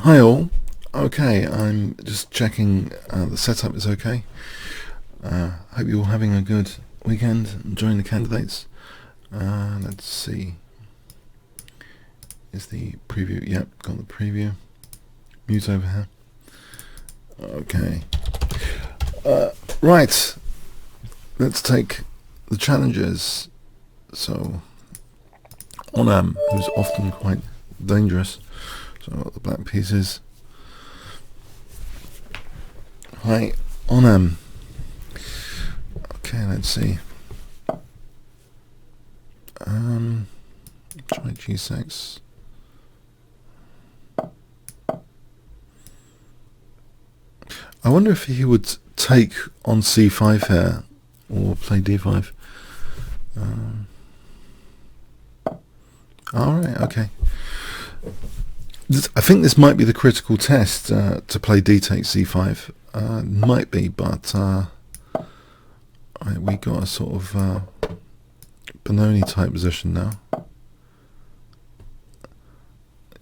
Hi all. Okay, I'm just checking the setup is okay. Hope you're all having a good weekend, enjoying the candidates. Let's see. Is the preview? Yep, got the preview. Mute over here. Okay. Right. Let's take the challenges. So, Onam, who's often quite dangerous. So I've got the black pieces. Hi, Onam. Okay, let's see. Try G6. I wonder if he would take on C5 here or play D5. Alright, okay. I think this might be the critical test to play D takes C5. Might be, but we got a sort of Benoni type position now.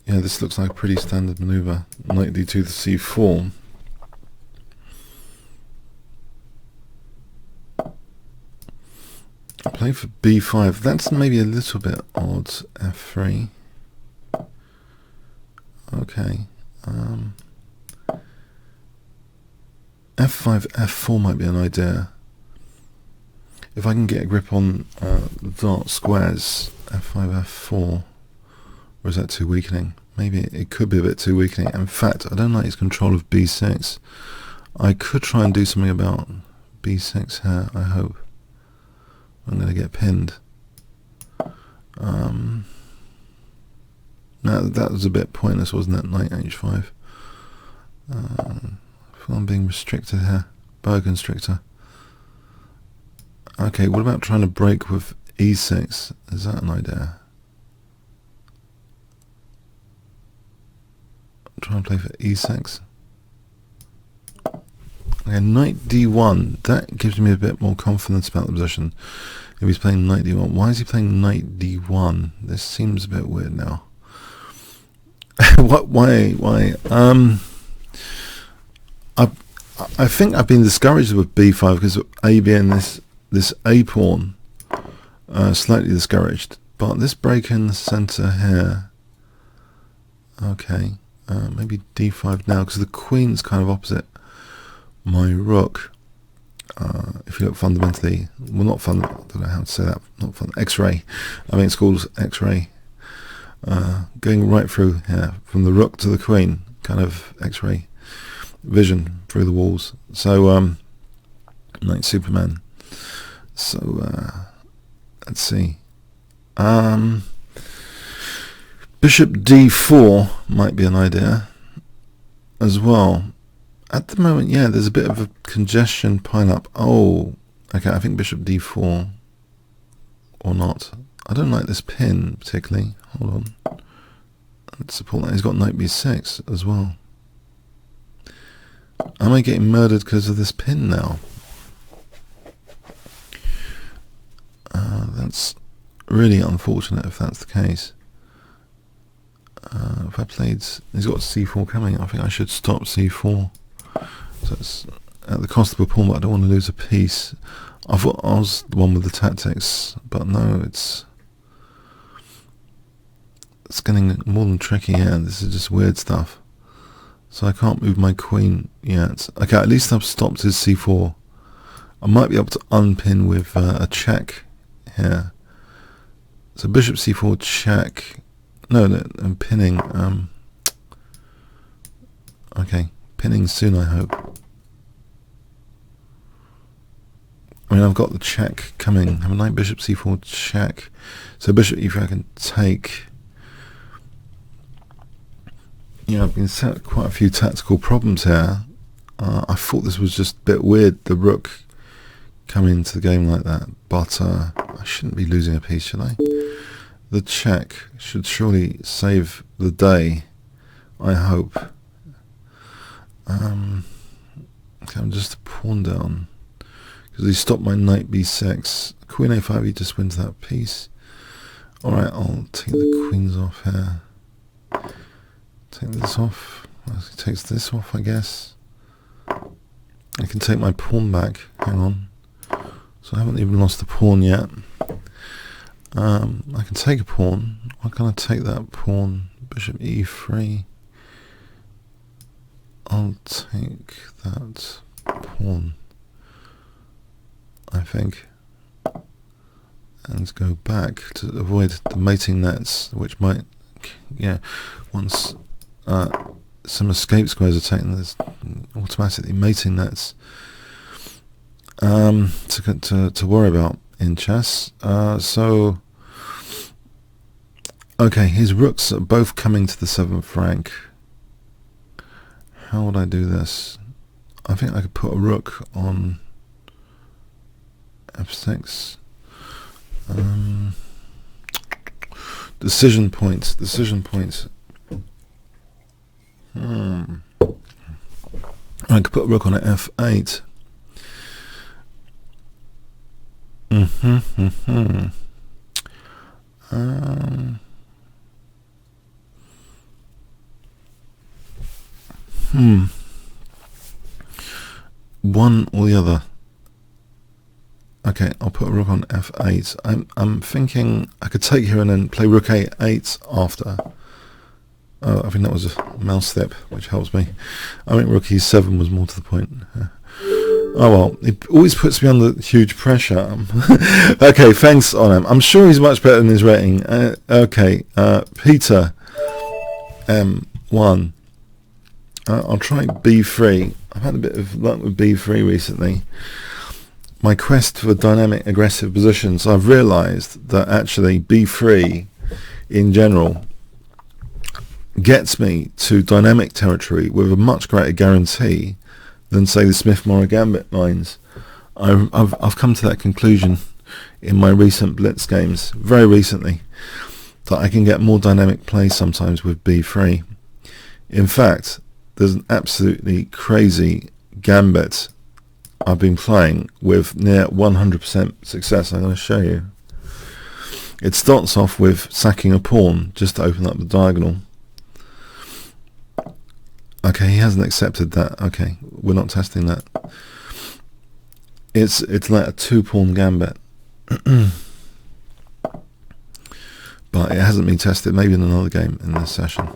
Yeah, this looks like a pretty standard maneuver. Knight D2 to C4. Play for B5. That's maybe a little bit odd. F3. Okay. F5, F4 might be an idea. If I can get a grip on the dark squares, F5, F4, or is that too weakening? Maybe it could be a bit too weakening. In fact, I don't like his control of B6. I could try and do something about B6 here, I hope. I'm going to get pinned. No, that was a bit pointless, wasn't it? Knight H5. I feel I'm being restricted here. Boa constrictor. Okay, what about trying to break with E6? Is that an idea? Try and play for E6. Okay, Knight D1. That gives me a bit more confidence about the position. If he's playing Knight D1. Why is he playing Knight D1? This seems a bit weird now. What? Why? I think I've been discouraged with B5 because of A being this A pawn. Slightly discouraged. But this break in the centre here. Okay. Maybe D5 now because the queen's kind of opposite my rook. If you look fundamentally, well, not fun. I don't know how to say that. Not fun. X-ray. I mean, it's called X-ray. Going right through here from the rook to the queen, kind of X-ray vision through the walls. So, like Superman. So, let's see. Bishop D4 might be an idea as well. At the moment, yeah, there's a bit of a congestion pile up. Oh, okay, I think Bishop D4 or not. I don't like this pin particularly. Hold on. Let's support that. He's got Knight B6 as well. Am I getting murdered because of this pin now? That's really unfortunate if that's the case. If I played... He's got C4 coming. I think I should stop C4. So it's at the cost of a pawn, but I don't want to lose a piece. I thought I was the one with the tactics, but no, it's getting more than tricky here. This is just weird stuff. So I can't move my queen yet. Okay, at least I've stopped his C4. I might be able to unpin with a check here. So bishop C4 check. No, I'm pinning. Okay, pinning soon, I hope. I mean, I've got the check coming. Have a knight bishop C4 check. So bishop E3 I can take. Yeah, I've been set quite a few tactical problems here. I thought this was just a bit weird, the rook coming into the game like that. But I shouldn't be losing a piece, should I? The check should surely save the day, I hope. Okay, I'm just a pawn down. Because he stopped my knight b6. Queen a5, he just wins that piece. Alright, I'll take the queens off here. Take this off. It takes this off, I guess. I can take my pawn back. Hang on. So I haven't even lost the pawn yet. I can take a pawn. Why can't I take that pawn? Bishop e3. I'll take that pawn, I think, and go back to avoid the mating nets, which might, once some escape squares are taken, there's automatically mating nets to worry about in chess. So okay, his rooks are both coming to the 7th rank. How would I do this? I think I could put a rook on f6. Decision points. I could put a rook on f8. One or the other. Okay, I'll put a rook on f8. I'm thinking I could take here and then play rook a8 after. Oh, I think that was a mouse step, which helps me. I think rook e7 was more to the point. Oh well, it always puts me under huge pressure. Okay, thanks, Onam. I'm sure he's much better than his rating. Okay, Peter M1. I'll try b3. I've had a bit of luck with b3 recently. My quest for dynamic aggressive positions, I've realised that actually b3 in general gets me to dynamic territory with a much greater guarantee than, say, the Smith-Morra Gambit lines. I've come to that conclusion in my recent Blitz games, very recently, that I can get more dynamic play sometimes with b3. In fact, there's an absolutely crazy gambit I've been playing with near 100% success. I'm going to show you. It starts off with sacking a pawn just to open up the diagonal. Okay, he hasn't accepted that. Okay, we're not testing that. It's like a 2-pawn gambit. But it hasn't been tested. Maybe in another game in this session.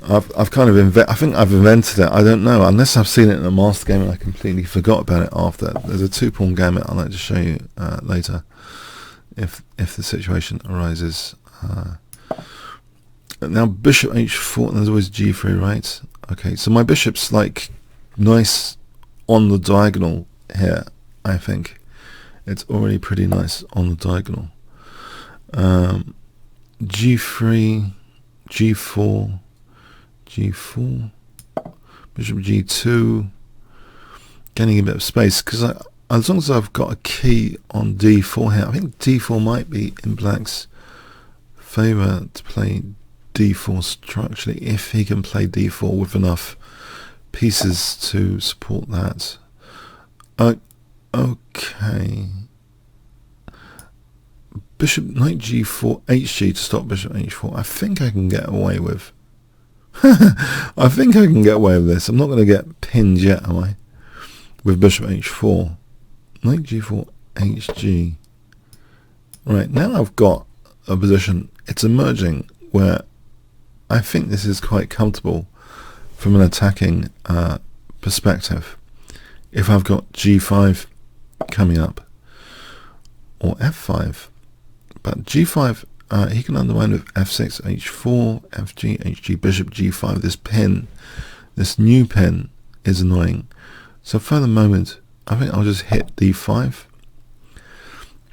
I've kind of I think I've invented it. I don't know, unless I've seen it in a master game and I completely forgot about it after. There's a 2-pawn gambit I'd like to show you later, if the situation arises. Now bishop h4, and there's always g3, right? Okay, so my bishop's like nice on the diagonal here. I think it's already pretty nice on the diagonal. G3, g4. G4, bishop G2, gaining a bit of space, because as long as I've got a key on D4 here, I think D4 might be in black's favour to play D4 structurally, if he can play D4 with enough pieces to support that. Okay. Bishop, knight G4, HG to stop bishop H4, I think I can get away with. I think I can get away with this. I'm not going to get pinned yet, am I? With bishop h4. Knight g4, hg. Right, now I've got a position, it's emerging, where I think this is quite comfortable from an attacking perspective. If I've got g5 coming up, or f5. But g5, he can undermine with f6, h4, fg, hg, bishop g5. This pin, this new pin, is annoying. So for the moment, I think I'll just hit d5.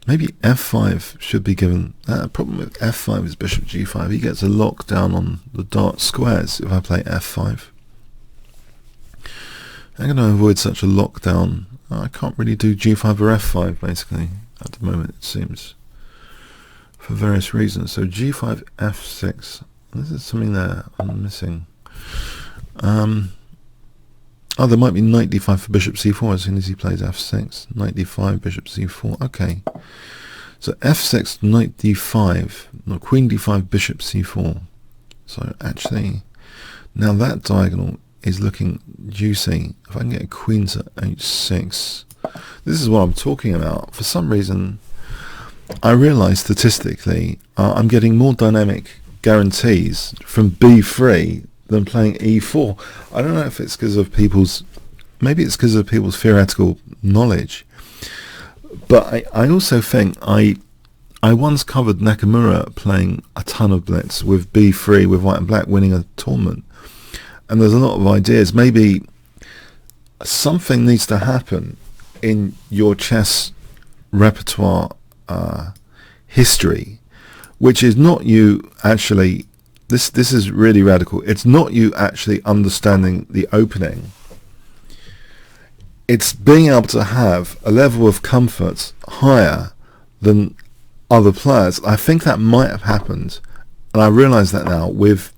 Maybe f5 should be given. The problem with f5 is bishop g5. He gets a lockdown on the dark squares if I play f5. I'm going to avoid such a lockdown. I can't really do g5 or f5 basically at the moment, it seems, for various reasons. So g5, f6. This is something there I'm missing. Oh, there might be knight d5 for bishop c4 as soon as he plays f6. Knight d5, bishop c4. Okay. So f6, knight d5, no, queen d5, bishop c4. So actually, Now that diagonal is looking juicy. If I can get queen to h6, this is what I'm talking about. For some reason, I realise statistically I'm getting more dynamic guarantees from b3 than playing e4. I don't know if it's because of maybe it's because of people's theoretical knowledge, but I also think I once covered Nakamura playing a ton of blitz with b3 with white and black winning a tournament, and there's a lot of ideas. Maybe something needs to happen in your chess repertoire history, which is not you actually, this is really radical, it's not you actually understanding the opening, it's being able to have a level of comfort higher than other players. I think that might have happened, and I realise that now with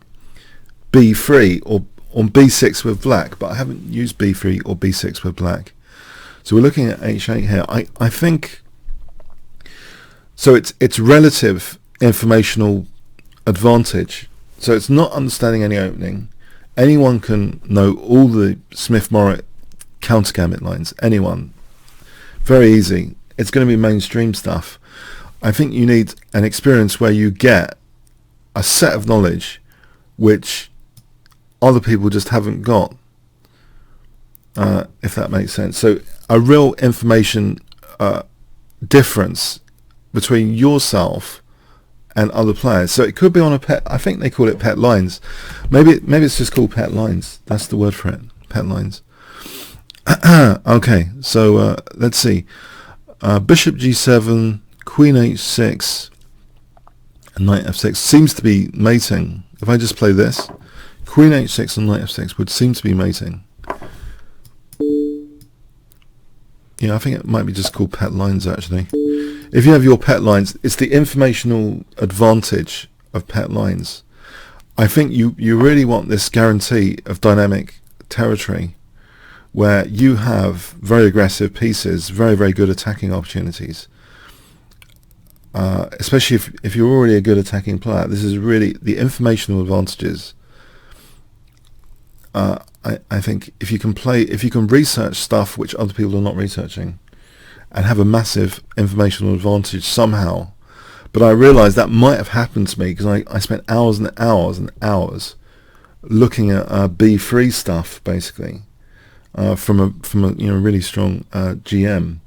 b3 or on b6 with black, but I haven't used b3 or b6 with black. So we're looking at h8 here. I think so. It's relative informational advantage. So it's not understanding any opening. Anyone can know all the Smith-Morrit counter gambit lines. Anyone, very easy. It's going to be mainstream stuff. I think you need an experience where you get a set of knowledge which other people just haven't got, if that makes sense. So a real information difference between yourself and other players. So it could be on a pet, I think they call it pet lines. Maybe it's just called pet lines. That's the word for it, pet lines. Okay, so let's see. Bishop g7, queen h6, and knight f6 seems to be mating. If I just play this, queen h6 and knight f6 would seem to be mating. Yeah, I think it might be just called pet lines actually. If you have your pet lines, it's the informational advantage of pet lines. I think you really want this guarantee of dynamic territory where you have very aggressive pieces, very, very good attacking opportunities. Especially if you're already a good attacking player. This is really the informational advantages. I think if you can research stuff which other people are not researching and have a massive informational advantage somehow. But I realised that might have happened to me because I spent hours and hours and hours looking at b3 stuff basically from a really strong GM.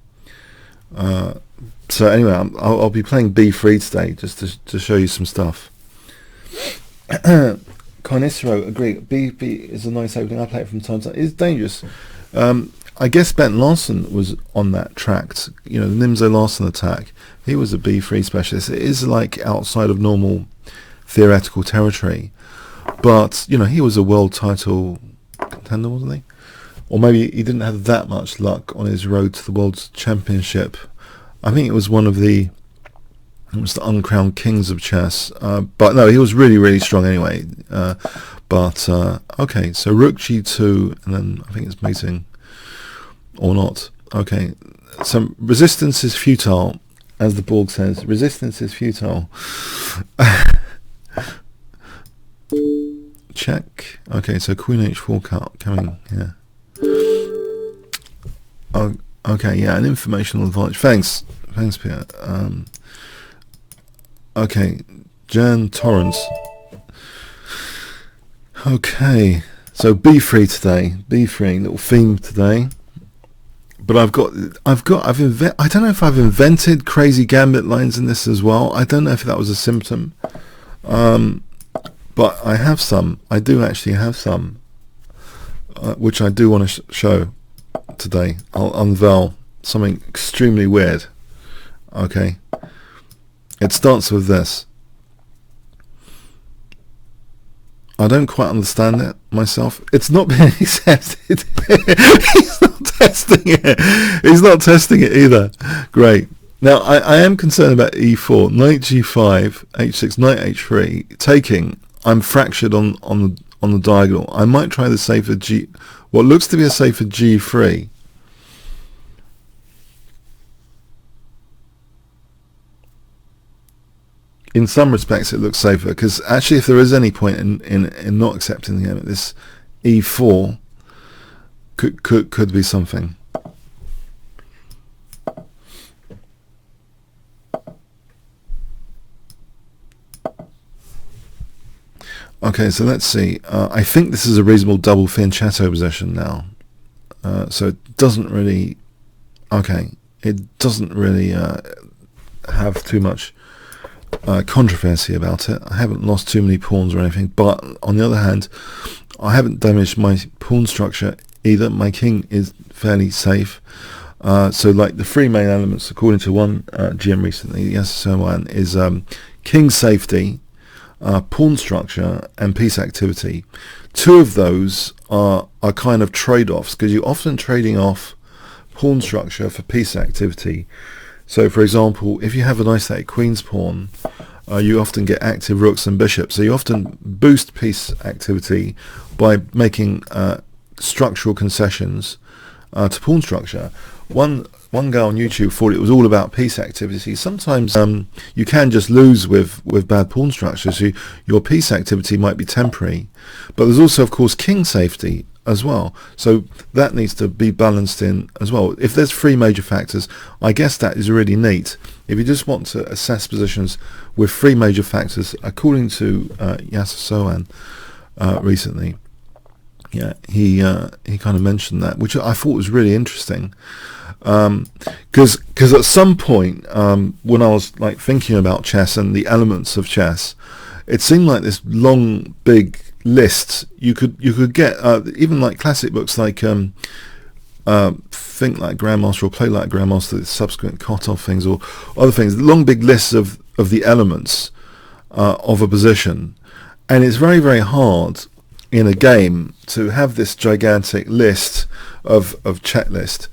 So anyway, I'll be playing b3 today just to show you some stuff. Carnicero, agree. B is a nice opening. I play it from time to time. It's dangerous. I guess Bent Larson was on that track. The Nimzo Larson attack. He was a b3 specialist. It is like outside of normal theoretical territory, but he was a world title contender, wasn't he? Or maybe he didn't have that much luck on his road to the World Championship. I think it was the uncrowned kings of chess. But no, he was really, really strong anyway. Okay, so rook g2, and then I think it's mating or not. Okay, so resistance is futile, as the Borg says. Resistance is futile. Check. Okay, so queen h4 coming here. Oh, okay, yeah, an informational advantage. Thanks, Pierre. Okay, Jan Torrance. Okay, so b3 today. B3, little theme today. But I don't know if I've invented crazy gambit lines in this as well. I don't know if that was a symptom. But I have some. I do actually have some, which I do want to show today. I'll unveil something extremely weird. Okay. It starts with this. I don't quite understand it myself. It's not being accepted. He's not testing it. He's not testing it either. Great. Now, I am concerned about e4, knight g5, h6, knight h3, taking. I'm fractured on the diagonal. I might try the safer what looks to be a safer g3. in some respects it looks safer, because actually if there is any point in not accepting the game, this e4 could be something. Okay, so let's see. I think this is a reasonable double fianchetto position now. So it doesn't really... Okay, it doesn't really have too much controversy about it. I haven't lost too many pawns or anything, but on the other hand, I haven't damaged my pawn structure either. My king is fairly safe. So like the three main elements, according to one GM recently, yes, so one is king safety, pawn structure, and piece activity. Two of those are kind of trade-offs, because you're often trading off pawn structure for piece activity. So for example, if you have an isolated queen's pawn, you often get active rooks and bishops, so you often boost piece activity by making structural concessions to pawn structure. One guy on YouTube thought it was all about piece activity. Sometimes you can just lose with bad pawn structure, so your piece activity might be temporary. But there's also, of course, king safety as well. So that needs to be balanced in as well. If there's three major factors, I guess that is really neat. If you just want to assess positions with three major factors, according to Yasser Sohan recently, yeah, he kind of mentioned that, which I thought was really interesting. Because at some point when I was like thinking about chess and the elements of chess, it seemed like this long big list you could get even like classic books like Think Like Grandmaster or Play Like Grandmaster, the subsequent Kotov things or other things, long big lists of the elements of a position, and it's very, very hard in a game to have this gigantic list of checklist.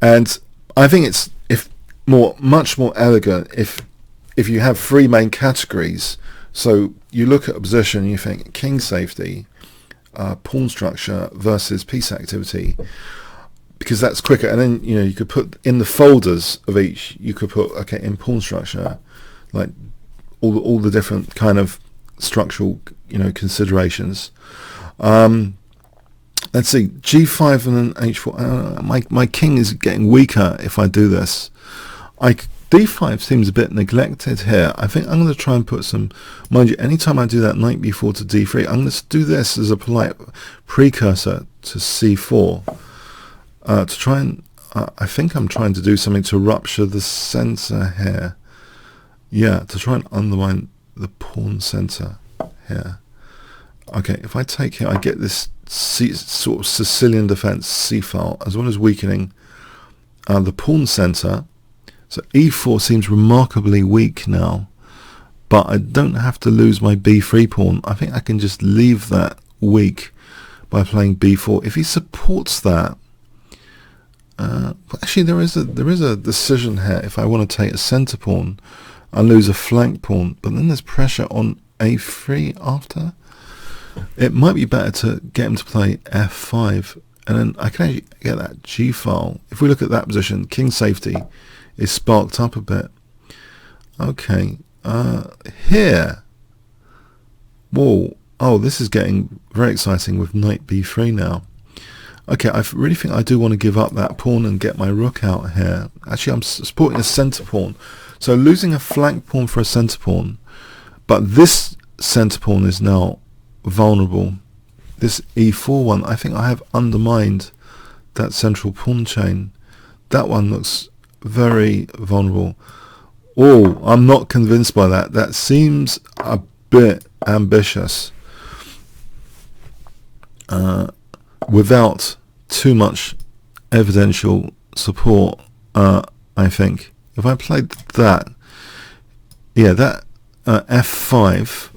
And I think it's much more elegant if you have three main categories. So you look at a position, you think king safety, pawn structure versus piece activity, because that's quicker. And then you could put in the folders of each. You could put in pawn structure, like all the different kind of structural considerations. Let's see, g5 and then h4. My king is getting weaker if I do this. d5 seems a bit neglected here. I think I'm going to try and put some... Mind you, anytime I do that knight b4 to d3, I'm going to do this as a polite precursor to c4. To try and... I think I'm trying to do something to rupture the center here. Yeah, to try and undermine the pawn center here. Okay, if I take here, I get this sort of Sicilian defense c-file, as well as weakening the pawn center. So e4 seems remarkably weak now, but I don't have to lose my b3 pawn. I think I can just leave that weak by playing b4. If he supports that, actually there is a decision here. If I want to take a center pawn, I lose a flank pawn, but then there's pressure on a3 after. It might be better to get him to play f5, and then I can actually get that g-file. If we look at that position, king safety is sparked up a bit. Okay, here. Whoa, oh, this is getting very exciting with knight b3 now. Okay, I really think I do want to give up that pawn and get my rook out here. Actually, I'm supporting a center pawn. So losing a flank pawn for a center pawn, but this center pawn is now vulnerable. This e4 one, I think I have undermined that central pawn chain. That one looks very vulnerable. Oh, I'm not convinced by that. That seems a bit ambitious without too much evidential support. I think if I played that, yeah, that f5,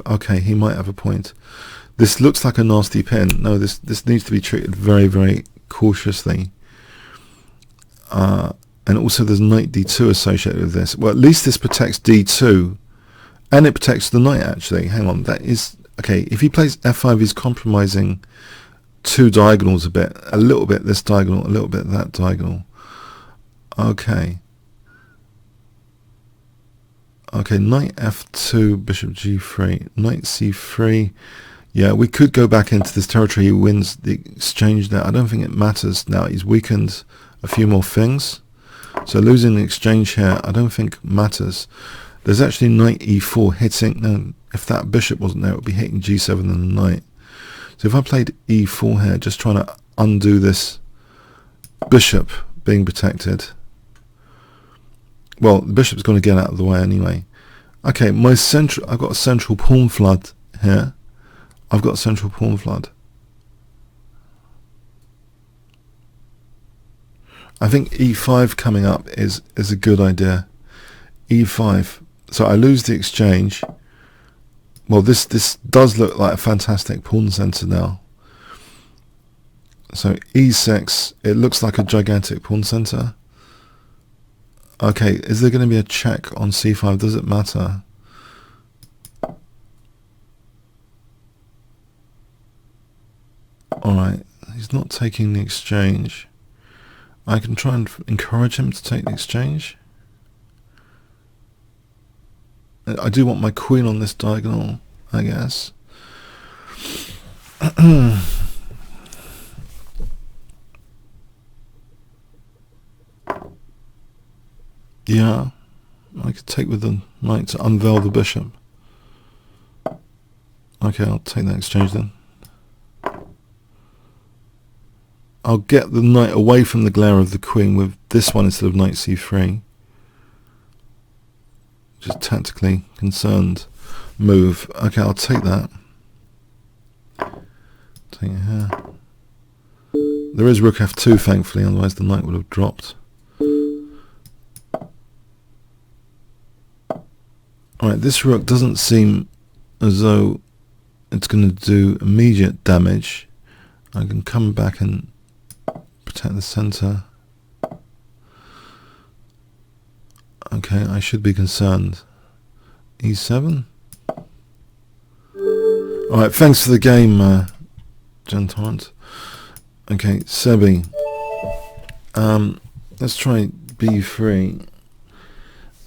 okay, he might have a point. This looks like a nasty pin. No, this needs to be treated very, very cautiously. And also there's knight d2 associated with this. Well, at least this protects d2, and it protects the knight, actually. Hang on, that is... Okay, if he plays f5, he's compromising two diagonals a bit. A little bit this diagonal, a little bit that diagonal. Okay. Okay, knight f2, bishop g3, knight c3. Yeah, we could go back into this territory. He wins the exchange now. I don't think it matters now. He's weakened a few more things. So losing the exchange here, I don't think matters. There's actually knight e4 hitting. No, if that bishop wasn't there, it would be hitting g7 and the knight. So if I played e4 here, just trying to undo this bishop being protected. Well, the bishop's going to get out of the way anyway. Okay, I've got a central pawn flood here. I've got a central pawn flood. I think e5 coming up is a good idea. e5. So I lose the exchange. Well, this does look like a fantastic pawn center now. So e6, it looks like a gigantic pawn center. Okay, is there going to be a check on c5? Does it matter? Alright, he's not taking the exchange. I can try and encourage him to take the exchange. I do want my queen on this diagonal, I guess. Yeah, I could take with the knight to unveil the bishop. Okay, I'll take that exchange then. I'll get the knight away from the glare of the queen with this one instead of knight c3. Just tactically concerned move. Okay, I'll take that. Take it here. There is rook f2, thankfully, otherwise the knight would have dropped. Alright, this rook doesn't seem as though it's going to do immediate damage. I can come back and protect the center. Okay, I should be concerned. e7. Alright, thanks for the game, Gentorrent. Okay, Sebi. Let's try b3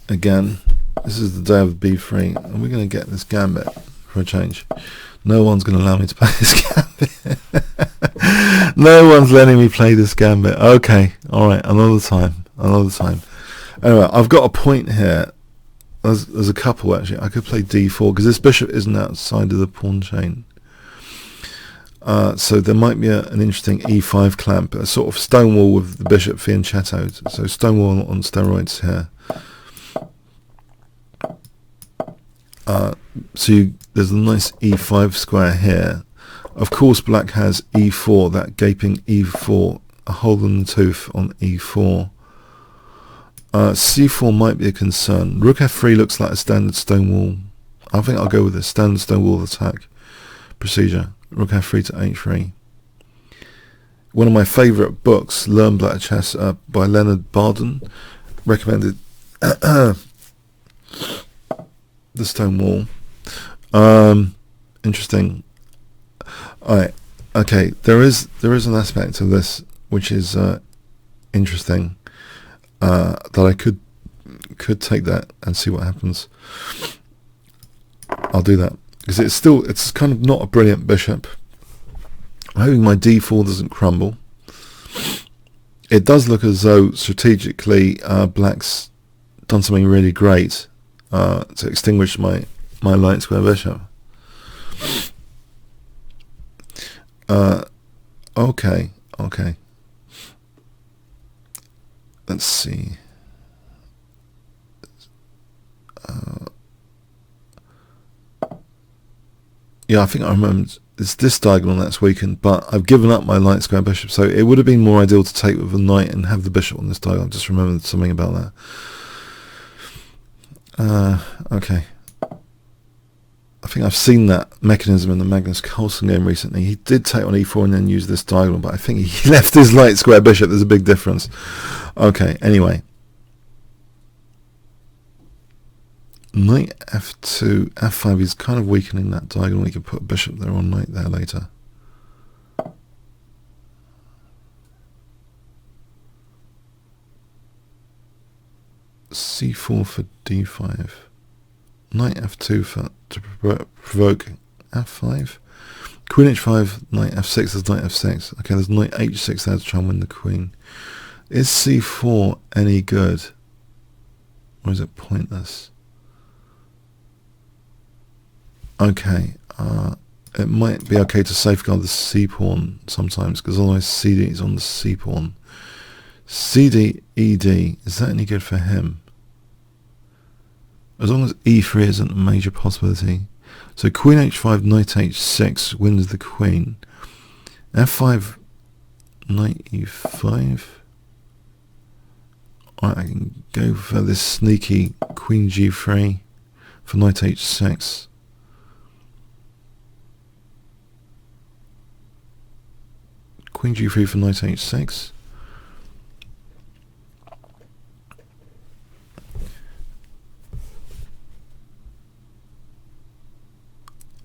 again. This is the day of b3, and we're going to get this gambit for a change. No one's going to allow me to play this gambit. No one's letting me play this gambit. Okay, alright, another time. Anyway, I've got a point here. There's a couple actually. I could play d4 because this bishop isn't outside of the pawn chain. So there might be an interesting e5 clamp, a sort of stonewall with the bishop fianchettoed. So stonewall on steroids here. There's a nice e5 square here. Of course, black has e4, that gaping e4, a hole in the tooth on e4. c4 might be a concern. Rook f3 looks like a standard stonewall. I think I'll go with a standard stonewall attack procedure. Rook f3 to h3. One of my favourite books, Learn Black Chess, by Leonard Barden, recommended the stonewall. Interesting. Alright, okay, there is an aspect of this which is interesting, that I could take that and see what happens. I'll do that because it's kind of not a brilliant bishop. I'm hoping my d4 doesn't crumble. It does look as though strategically black's done something really great to extinguish my light square bishop. Okay. Let's see. Yeah, I think I remember it's this diagonal that's weakened, but I've given up my light square bishop, so it would have been more ideal to take with the knight and have the bishop on this diagonal. I just remembered something about that. Okay. I think I've seen that mechanism in the Magnus Carlsen game recently. He did take on e4 and then use this diagonal, but I think he left his light square bishop. There's a big difference. Okay, anyway. Knight f2, f5 is kind of weakening that diagonal. We could put a bishop there or knight there later. c4 for d5. knight f2 to provoke f5. Queen h5, knight f6, there's knight f6. Okay, there's knight h6 there to try and win the queen. Is c4 any good? Or is it pointless? Okay, it might be okay to safeguard the c-pawn sometimes, because otherwise cd is on the c-pawn. cd, ed, is that any good for him? As long as e3 isn't a major possibility. So queen h5, knight h6 wins the queen. f5, knight e5. Alright, I can go for this sneaky queen g3 for knight h6. Queen g3 for knight h6.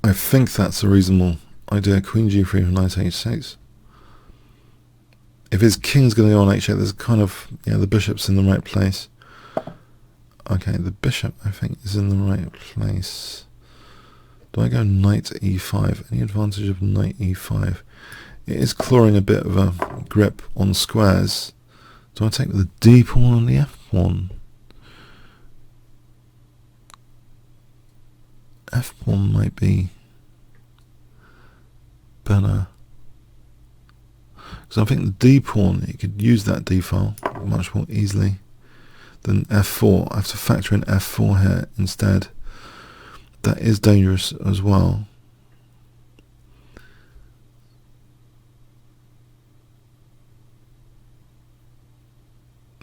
I think that's a reasonable idea. Queen g3 for knight h6. If his king's going to go on h8, there's kind of, yeah, the bishop's in the right place. Okay, the bishop, I think, is in the right place. Do I go knight e5? Any advantage of knight e5? It is clawing a bit of a grip on squares. Do I take the d pawn on the f pawn? F pawn might be better. Because I think the d pawn, you could use that d file much more easily than f4. I have to factor in f4 here instead. That is dangerous as well.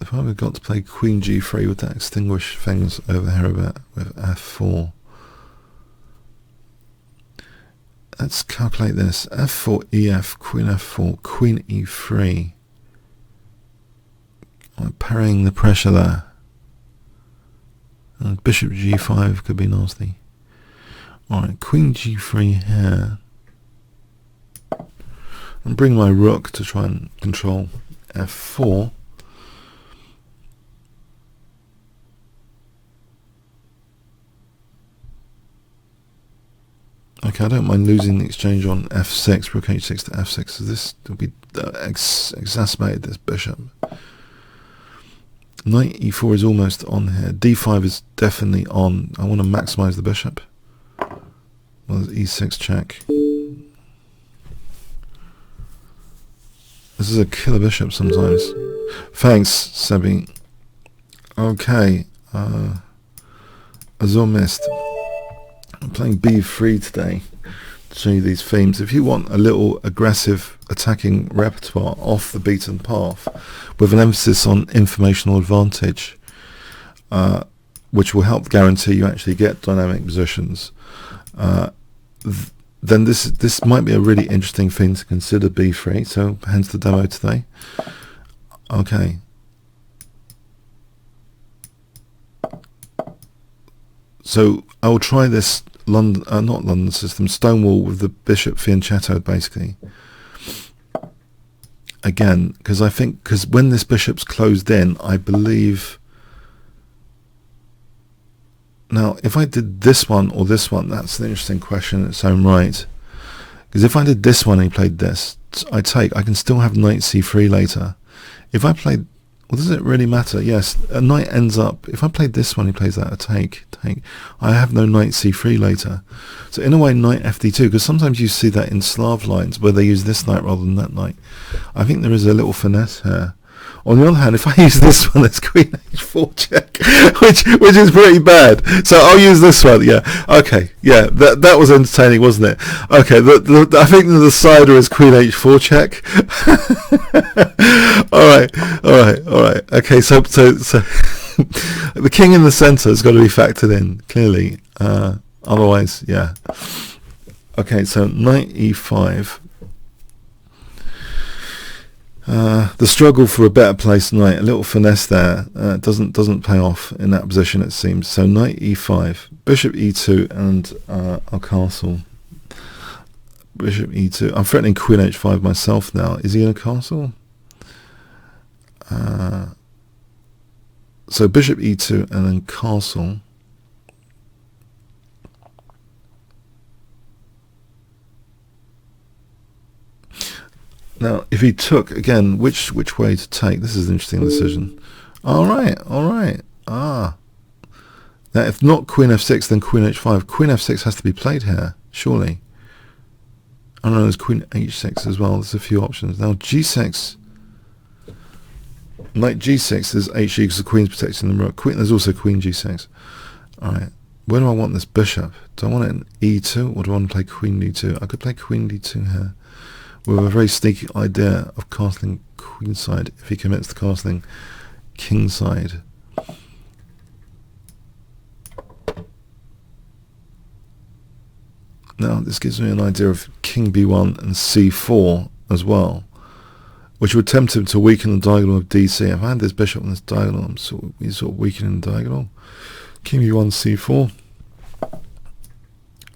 If I got to play queen g3, would that extinguish things over here a bit with f4? Let's calculate this. f4, ef, queen f4, queen e3. I'm parrying the pressure there. And bishop g5 could be nasty. Alright, queen g3 here. And bring my rook to try and control f4. Okay, I don't mind losing the exchange on f6, rook h6 to f6, so this will be exacerbated this bishop. Knight e4 is almost on here. d5 is definitely on. I want to maximize the bishop. Well, there's e6 check. This is a killer bishop sometimes. Thanks, Sebi. Okay, Azor missed. I'm playing b3 today to show you these themes. If you want a little aggressive attacking repertoire off the beaten path with an emphasis on informational advantage, which will help guarantee you actually get dynamic positions, then this might be a really interesting thing to consider, b3. So hence the demo today. Okay. So I will try this not London system, Stonewall with the bishop fianchettoed basically. Again, because I think, because when this bishop's closed in, I believe. Now, if I did this one or this one, that's an interesting question in its own right. Because if I did this one and he played this, I can still have knight c3 later. If I played, well, does it really matter? Yes, a knight ends up, if I played this one, he plays that, a take. I have no knight c3 later. So in a way, knight fd2, because sometimes you see that in Slav lines where they use this knight rather than that knight. I think there is a little finesse here. On the other hand, if I use this one, it's queen h4 check, which is pretty bad. So I'll use this one. Yeah. Okay. Yeah. That was entertaining, wasn't it? Okay. I think the decider is queen h4 check. All right. Okay. So the king in the centre has got to be factored in clearly. Otherwise, yeah. Okay. So knight e5. The struggle for a better placed knight, a little finesse there, doesn't pay off in that position, it seems. So knight e5, bishop e2, and I'll castle. Bishop e2. I'm threatening queen h5 myself now. Is he going to castle? So bishop e2 and then castle. Now, if he took, again, which way to take? This is an interesting decision. All right. Ah. Now, if not queen f6, then queen h5. Queen f6 has to be played here, surely. I don't know, there's queen h6 as well. There's a few options. Now, g6, knight g6, there's h because the queen's protecting the rook. There's also queen g6. All right. Where do I want this bishop? Do I want it in e2 or do I want to play queen d2? I could play queen d2 here with a very sneaky idea of castling queenside if he commits to castling kingside. Now this gives me an idea of king b1 and c4 as well, which would tempt him to weaken the diagonal of dc. If I had this bishop on this diagonal, I'm sort of weakening the diagonal. King b1, c4.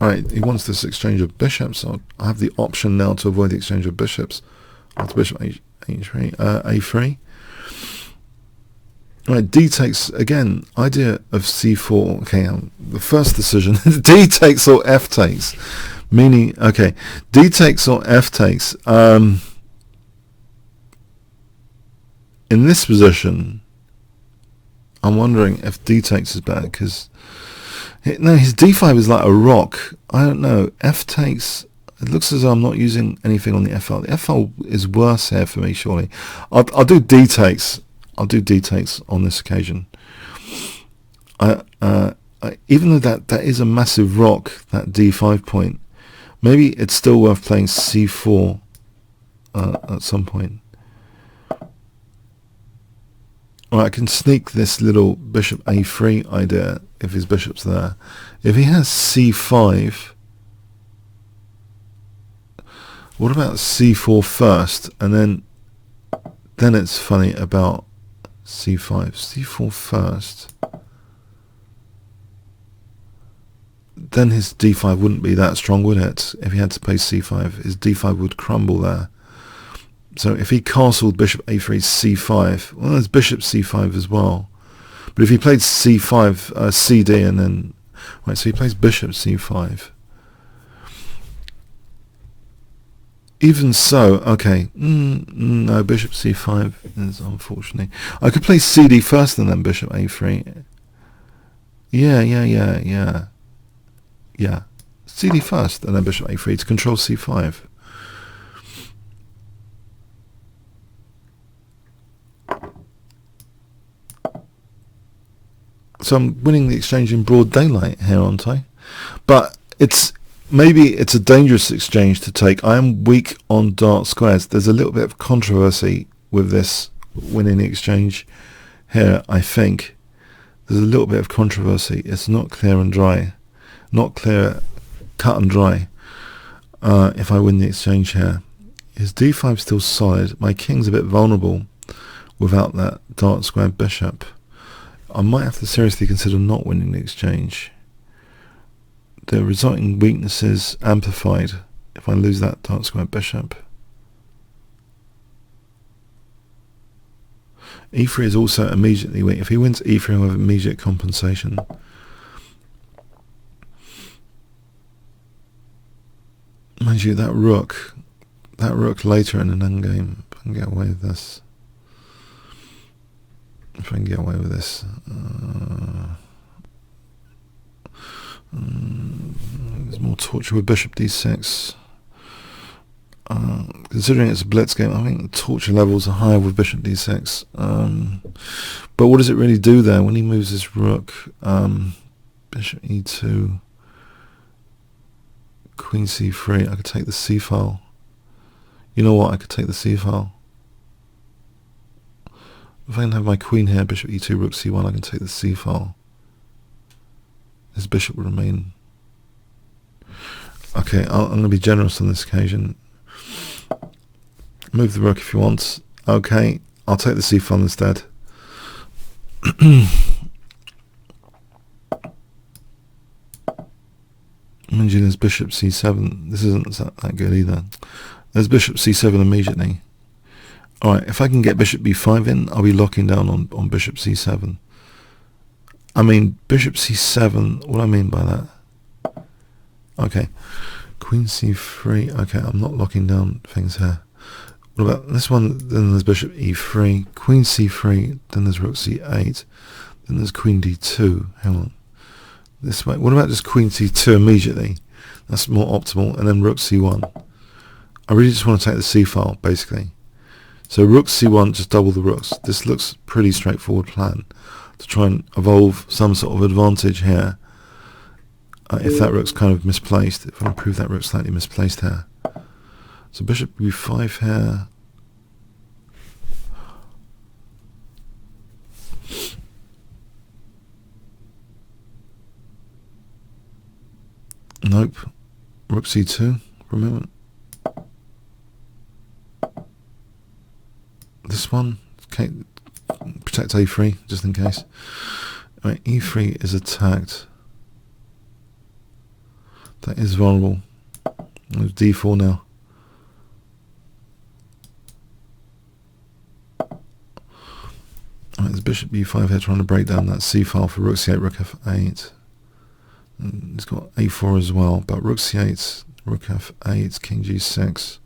Alright, he wants this exchange of bishops. So I have the option now to avoid the exchange of bishops. After bishop h3, a3. Right, d takes, again, idea of c4. Okay, the first decision, d takes or f takes. Meaning, okay, d takes or f takes. In this position, I'm wondering if d takes is better, because no, his d5 is like a rock. I don't know. F takes. It looks as though I'm not using anything on the FL. The FL is worse here for me, surely. I'll do d takes. I'll do d takes on this occasion. Even though that is a massive rock, that d5 point, maybe it's still worth playing c4 at some point. Alright, I can sneak this little bishop a3 idea if his bishop's there. If he has c5, what about c4 first, and then it's funny about c5. c4 first, then his d5 wouldn't be that strong, would it? If he had to play c5, his d5 would crumble there. So if he castled bishop a3 c5, well, there's bishop c5 as well. But if he played c5, cd, and then, right, so he plays bishop c5. Even so, okay, no, bishop c5 is unfortunately. I could play cd first and then bishop a3. Yeah. cd first and then bishop a3 to control c5. So I'm winning the exchange in broad daylight here, aren't I? But maybe it's a dangerous exchange to take. I am weak on dark squares. There's a little bit of controversy with this winning the exchange here, I think. There's a little bit of controversy. It's not clear and dry. Not clear, cut and dry. If I win the exchange here. His d5 still solid. My king's a bit vulnerable without that dark square bishop. I might have to seriously consider not winning the exchange. The resulting weakness is amplified if I lose that dark square bishop. e3 is also immediately weak. If he wins e3, he'll have immediate compensation. Mind you, that rook later in an endgame, if I can get away with this. If I can get away with this. There's more torture with bishop d6. Considering it's a blitz game, I think the torture levels are higher with bishop d6. But what does it really do there when he moves this rook? Bishop e2, queen c3. I could take the c file. You know what? I could take the c file. If I can have my queen here, bishop e2, rook c1, I can take the c file. His bishop will remain. Okay, I'm going to be generous on this occasion. Move the rook if you want. Okay, I'll take the c file instead. Imagine there's bishop c7. This isn't that good either. There's bishop c7 immediately. Alright, if I can get bishop b5 in, I'll be locking down on bishop c7. I mean, bishop c7, what do I mean by that? Okay, queen c3, okay, I'm not locking down things here. What about this one? Then there's bishop e3, queen c3, then there's rook c8, then there's queen d2. Hang on. This way. What about just queen c2 immediately? That's more optimal. And then rook c1. I really just want to take the c file, basically. So rook c1, just double the rooks. This looks pretty straightforward plan to try and evolve some sort of advantage here. If that rook's kind of misplaced, if I improve that rook slightly misplaced here. So bishop b5 here. Nope. Rook c2 for a moment. This one, okay, protect a3 just in case. Right, e3 is attacked. That is vulnerable. There's d4 now. Right, there's bishop b5 here trying to break down that c file for rook c8, rook f8. And he's got a4 as well, but rook c8, rook f8, king g6.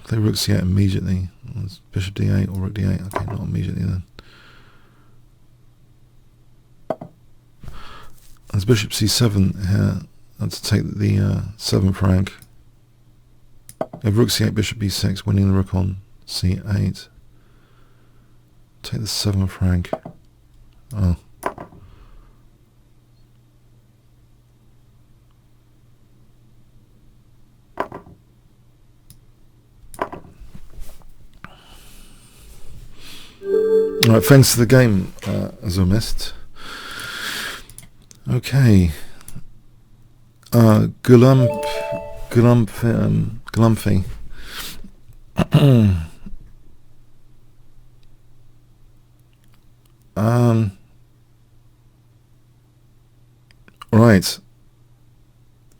Play rook c8 immediately. It's bishop d8 or rook d8. Okay, not immediately then. There's bishop c7 here. That's to take the 7th rank. You have rook c8, bishop b6, winning the rook on c8. Take the 7th rank. Oh. Right, thanks to the game, as I missed. Okay. Glumpy. Right.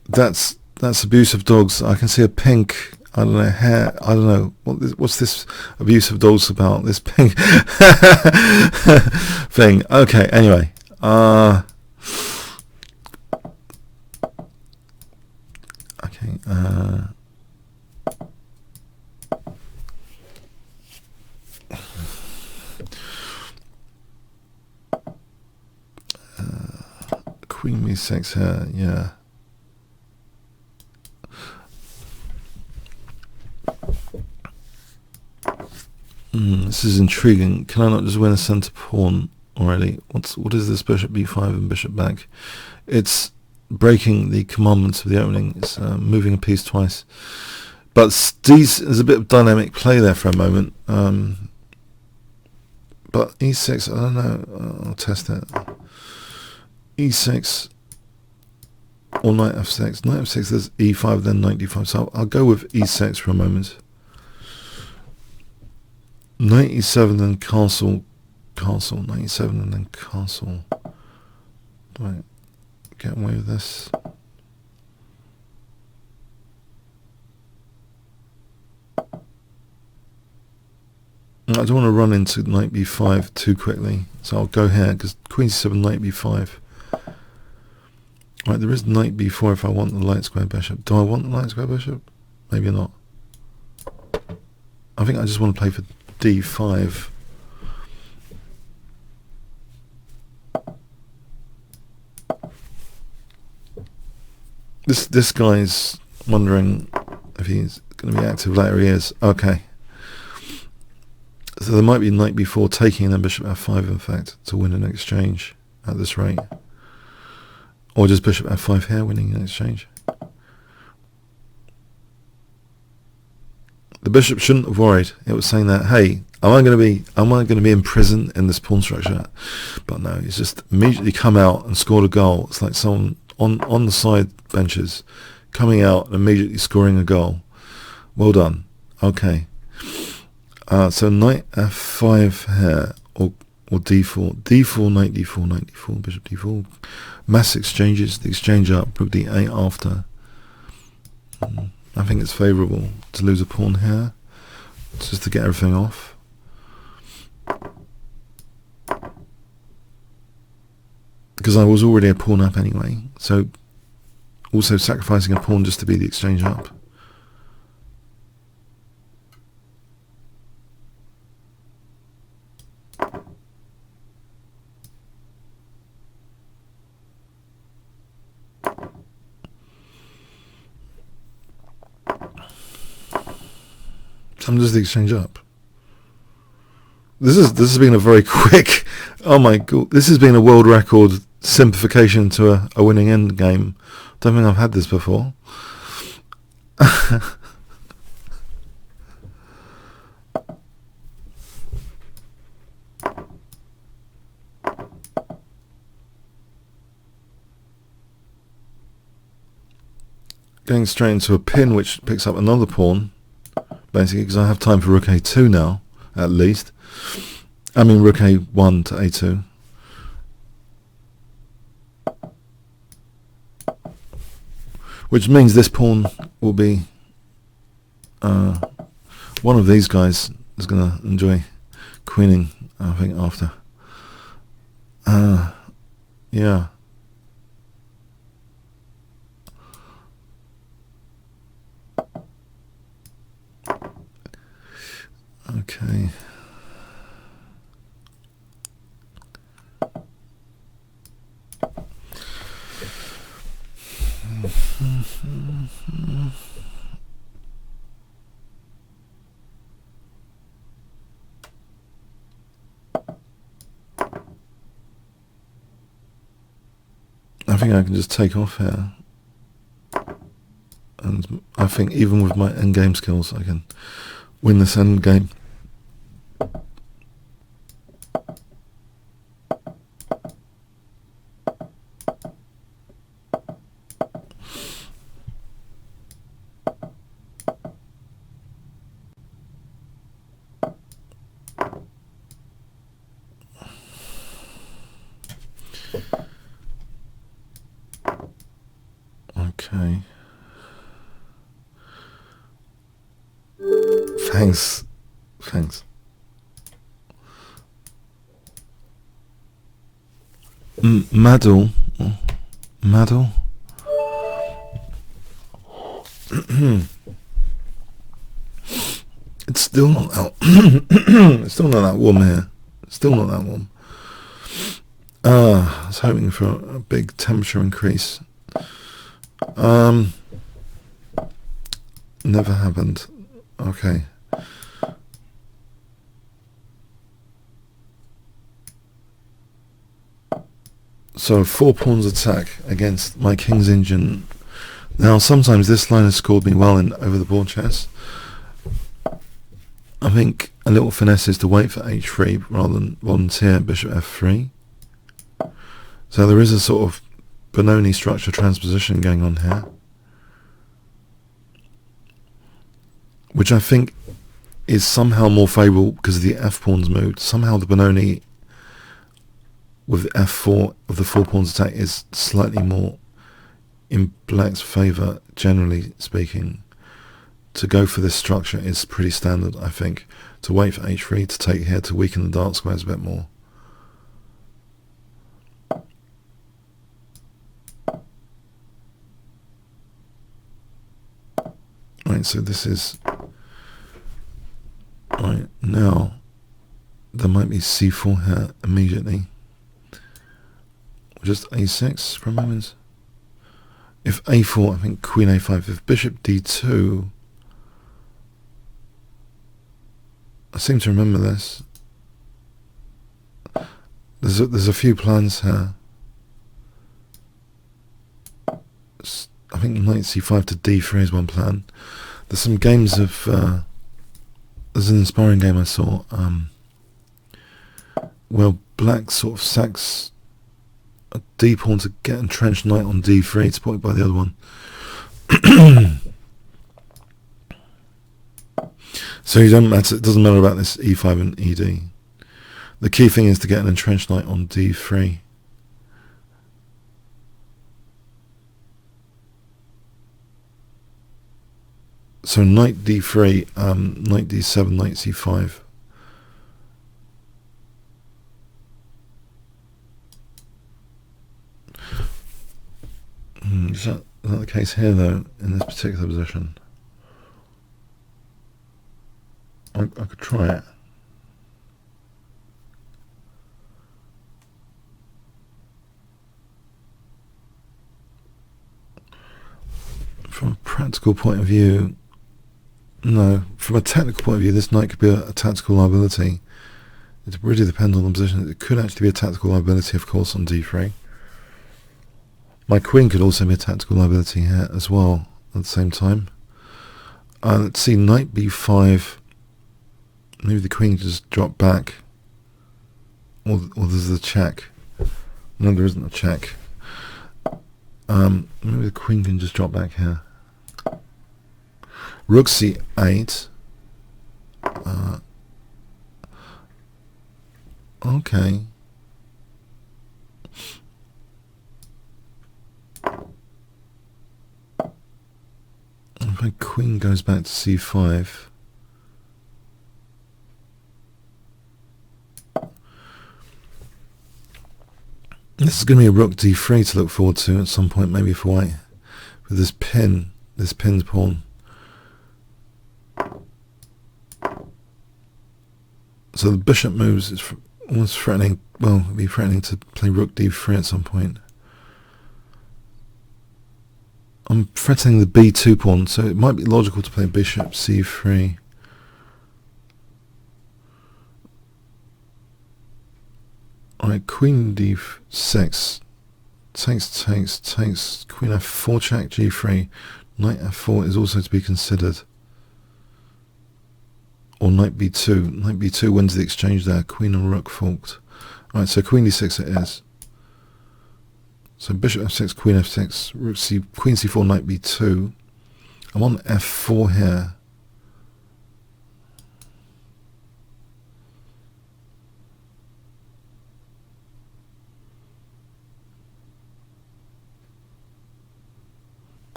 That's abuse of dogs. I can see a pink. I don't know, hair. I don't know what's this abuse of dogs about. This pink thing. Okay. Anyway. Okay. Queen b6 here. Yeah. This is intriguing. Can I not just win a centre pawn already? What is this bishop b5 and bishop back? It's breaking the commandments of the opening. It's moving a piece twice. But there's a bit of dynamic play there for a moment. But e6, I don't know. I'll test it. e6 or knight f6. Knight f6, there's e5, then knight d5. So I'll go with e6 for a moment. Knight e7, then castle, knight e7 and then castle. Do I get away with this? I don't want to run into knight b5 too quickly, so I'll go here, because queen c7, knight b5. Right, there is knight b4 if I want the light square bishop. Do I want the light square bishop? Maybe not. I think I just want to play for d5. This guy's wondering if he's going to be active later. He is. Okay. So there might be knight b4 taking and then bishop f5 in fact to win an exchange at this rate. Or just bishop f5 here winning an exchange. The bishop shouldn't have worried. It was saying that, hey, am I going to be imprisoned in this pawn structure? But no, he's just immediately come out and scored a goal. It's like someone on the side benches coming out and immediately scoring a goal. Well done. Okay. So knight f5 here or d4. D4, knight d4, knight d4, bishop d4. Mass exchanges, the exchange up, rook d8 after. I think it's favourable to lose a pawn here, just to get everything off. Because I was already a pawn up anyway, so also sacrificing a pawn just to be the exchange up. just the exchange up. This has been a very quick. Oh my god! This has been a world record simplification to a winning end game. Don't think I've had this before. Going straight into a pin, which picks up another pawn, basically, because I have time for rook a2 now, at least. I mean rook a1 to a2. Which means this pawn will be one of these guys is going to enjoy queening, I think, after. Yeah. Okay. I think I can just take off here, and I think even with my endgame skills I can win this endgame. Okay. Thanks. Madel. It's still not out. It's still not that warm here. Still not that warm. I was hoping for a big temperature increase. Never happened. Okay. So 4 pawns attack against my king's engine. Now sometimes this line has scored me well in over the board chess. I think a little finesse is to wait for h3 rather than volunteer bishop f3. So there is a sort of Benoni structure transposition going on here, which I think is somehow more favourable because of the f pawns moved. Somehow the Benoni with the f4 of the 4 pawns attack is slightly more in black's favour, generally speaking. To go for this structure is pretty standard, I think. To wait for h3 to take here to weaken the dark squares a bit more. Right, so this is right now. There might be c4 here immediately. Just a6 for a moment. If a4, I think queen a5. If bishop d2, I seem to remember this. There's a few plans here. I think knight c5 to d3 is one plan. There's some games of there's an inspiring game I saw where black sort of sacks a d pawn to get entrenched knight on d3, supported by the other one. So it doesn't matter about this e5 and ed. The key thing is to get an entrenched knight on d3. So knight d3, knight d7, knight c5. Is that the case here, though, in this particular position? I could try it. From a practical point of view, No, from a technical point of view, this knight could be a tactical liability. It really depends on the position. It could actually be a tactical liability, of course, on d3. My queen could also be a tactical liability here as well at the same time. Let's see, knight b5. Maybe the queen can just drop back. Or there's a check. No, there isn't a check. Maybe the queen can just drop back here. Rook c8. Okay. If my queen goes back to c5. This is going to be a rook d3 to look forward to at some point, maybe for white. With this pin's pawn. So the bishop moves, it's almost threatening, well, it'd be threatening to play rook d3 at some point. I'm threatening the b2 pawn, so it might be logical to play bishop c3. Alright, queen d6. Takes. Queen f4 check, g3. Knight f4 is also to be considered. Or knight b2. Knight b2 wins the exchange there. Queen and rook forked. Alright, so queen d6 it is. So bishop f6, queen f6, rook c, queen c4, knight b2. I'm on f4 here.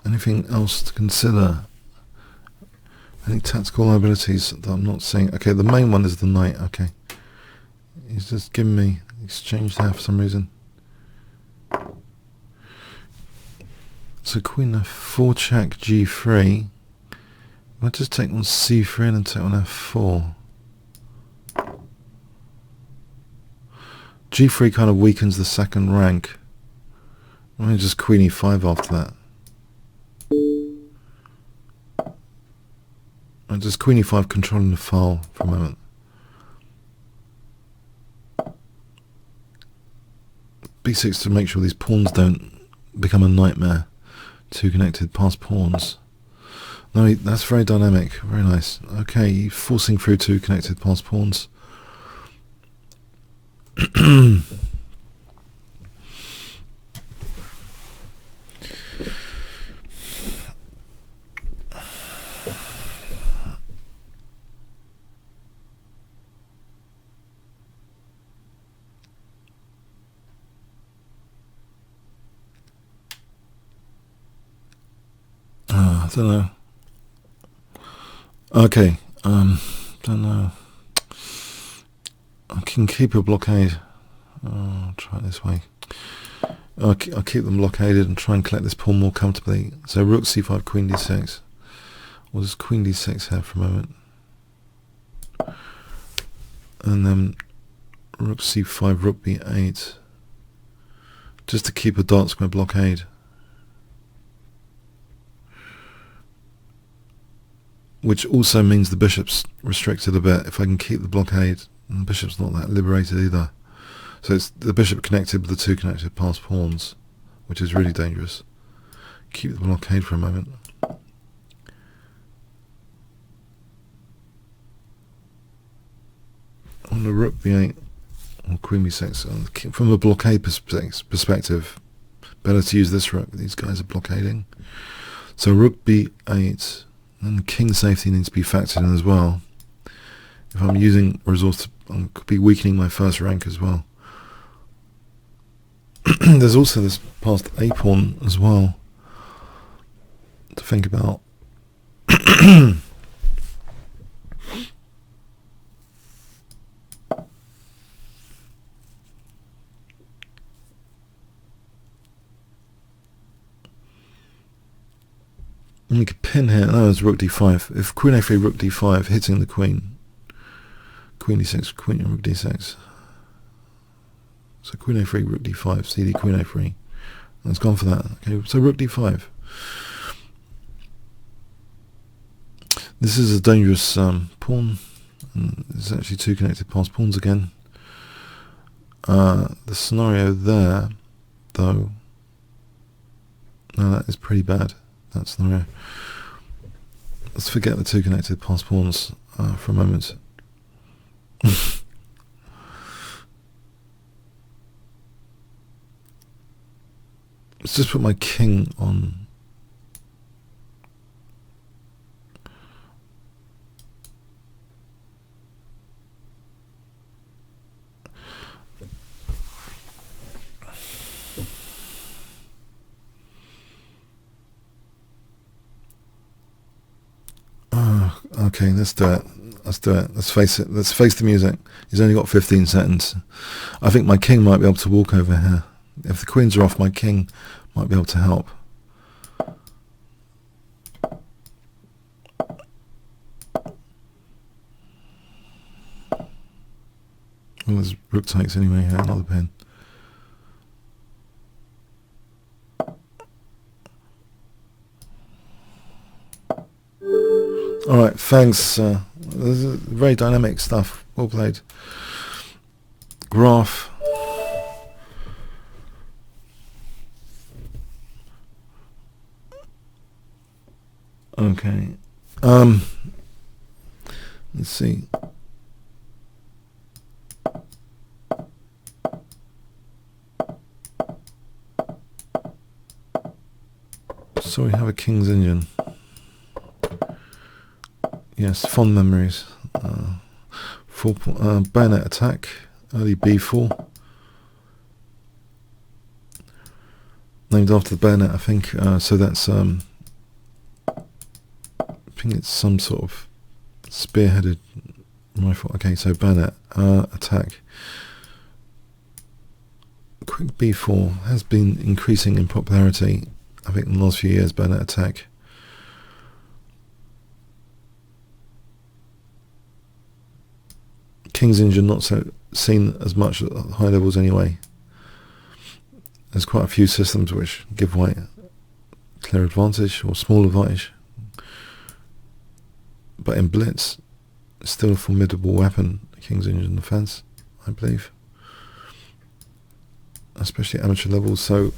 Anything else to consider? Any tactical liabilities that I'm not seeing? Okay, the main one is the knight. Okay, he's just giving me exchange there for some reason. So queen f4 check g3. I'll just take on c3 and then take on f4. g3 kind of weakens the second rank. I'm going to just queen e5 after that. And just queen e5 controlling the file for a moment. b6 to make sure these pawns don't become a nightmare. Two connected passed pawns. No, that's very dynamic. Very nice. Okay, forcing through two connected passed pawns. I don't know. Okay, don't know. I can keep a blockade. I'll try it this way. I'll keep them blockaded and try and collect this pawn more comfortably. So rook c5, queen d6. We'll just queen d6 here for a moment. And then rook c5, rook b8. Just to keep a dark square blockade. Which also means the bishop's restricted a bit. If I can keep the blockade, and the bishop's not that liberated either. So it's the bishop connected with the two connected passed pawns, which is really dangerous. Keep the blockade for a moment. On the rook b8 or queen b6, from a blockade perspective, better to use this rook. These guys are blockading. So rook b8. And king safety needs to be factored in as well. If I'm using a resource, I could be weakening my first rank as well. There's also this passed a pawn as well to think about. You could pin here. No, it's rook d5. If queen a3, rook d5, hitting the queen. Queen d6, queen and rook d6. So queen a3, rook d5, cd queen a3. And it's gone for that. Okay, so rook d5. This is a dangerous pawn. And there's actually two connected passed pawns again. The scenario there, though, no, that is pretty bad. That scenario. Let's forget the two connected passed pawns for a moment. Let's just put my king on. Okay, let's do it. Let's do it. Let's face it. Let's face the music. He's only got 15 seconds. I think my king might be able to walk over here. If the queens are off, my king might be able to help. Well, there's rook takes anyway here, another pin. Alright, thanks. This is very dynamic stuff. Well played. Graph. Okay. Let's see. So we have a King's Engine. Yes, fond memories. Bayonet attack, early b4. Named after the bayonet, I think. So that's, I think it's some sort of spearheaded rifle. Okay, so bayonet attack. Quick b4 has been increasing in popularity, I think, in the last few years, bayonet attack. King's Engine not so seen as much at high levels anyway. There's quite a few systems which give white clear advantage or small advantage, but in Blitz it's still a formidable weapon, the King's Engine defense, I believe, especially at amateur levels. So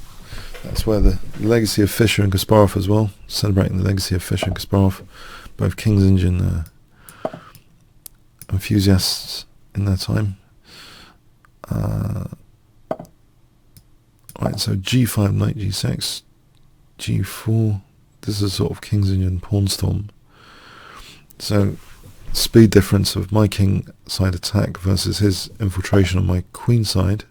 that's where the legacy of Fischer and Kasparov as well, celebrating the legacy of Fischer and Kasparov, both King's Engine enthusiasts in their time. Right, so g5, knight g6, g4. This is sort of King's Engine pawn storm. So speed difference of my king side attack versus his infiltration on my queen side.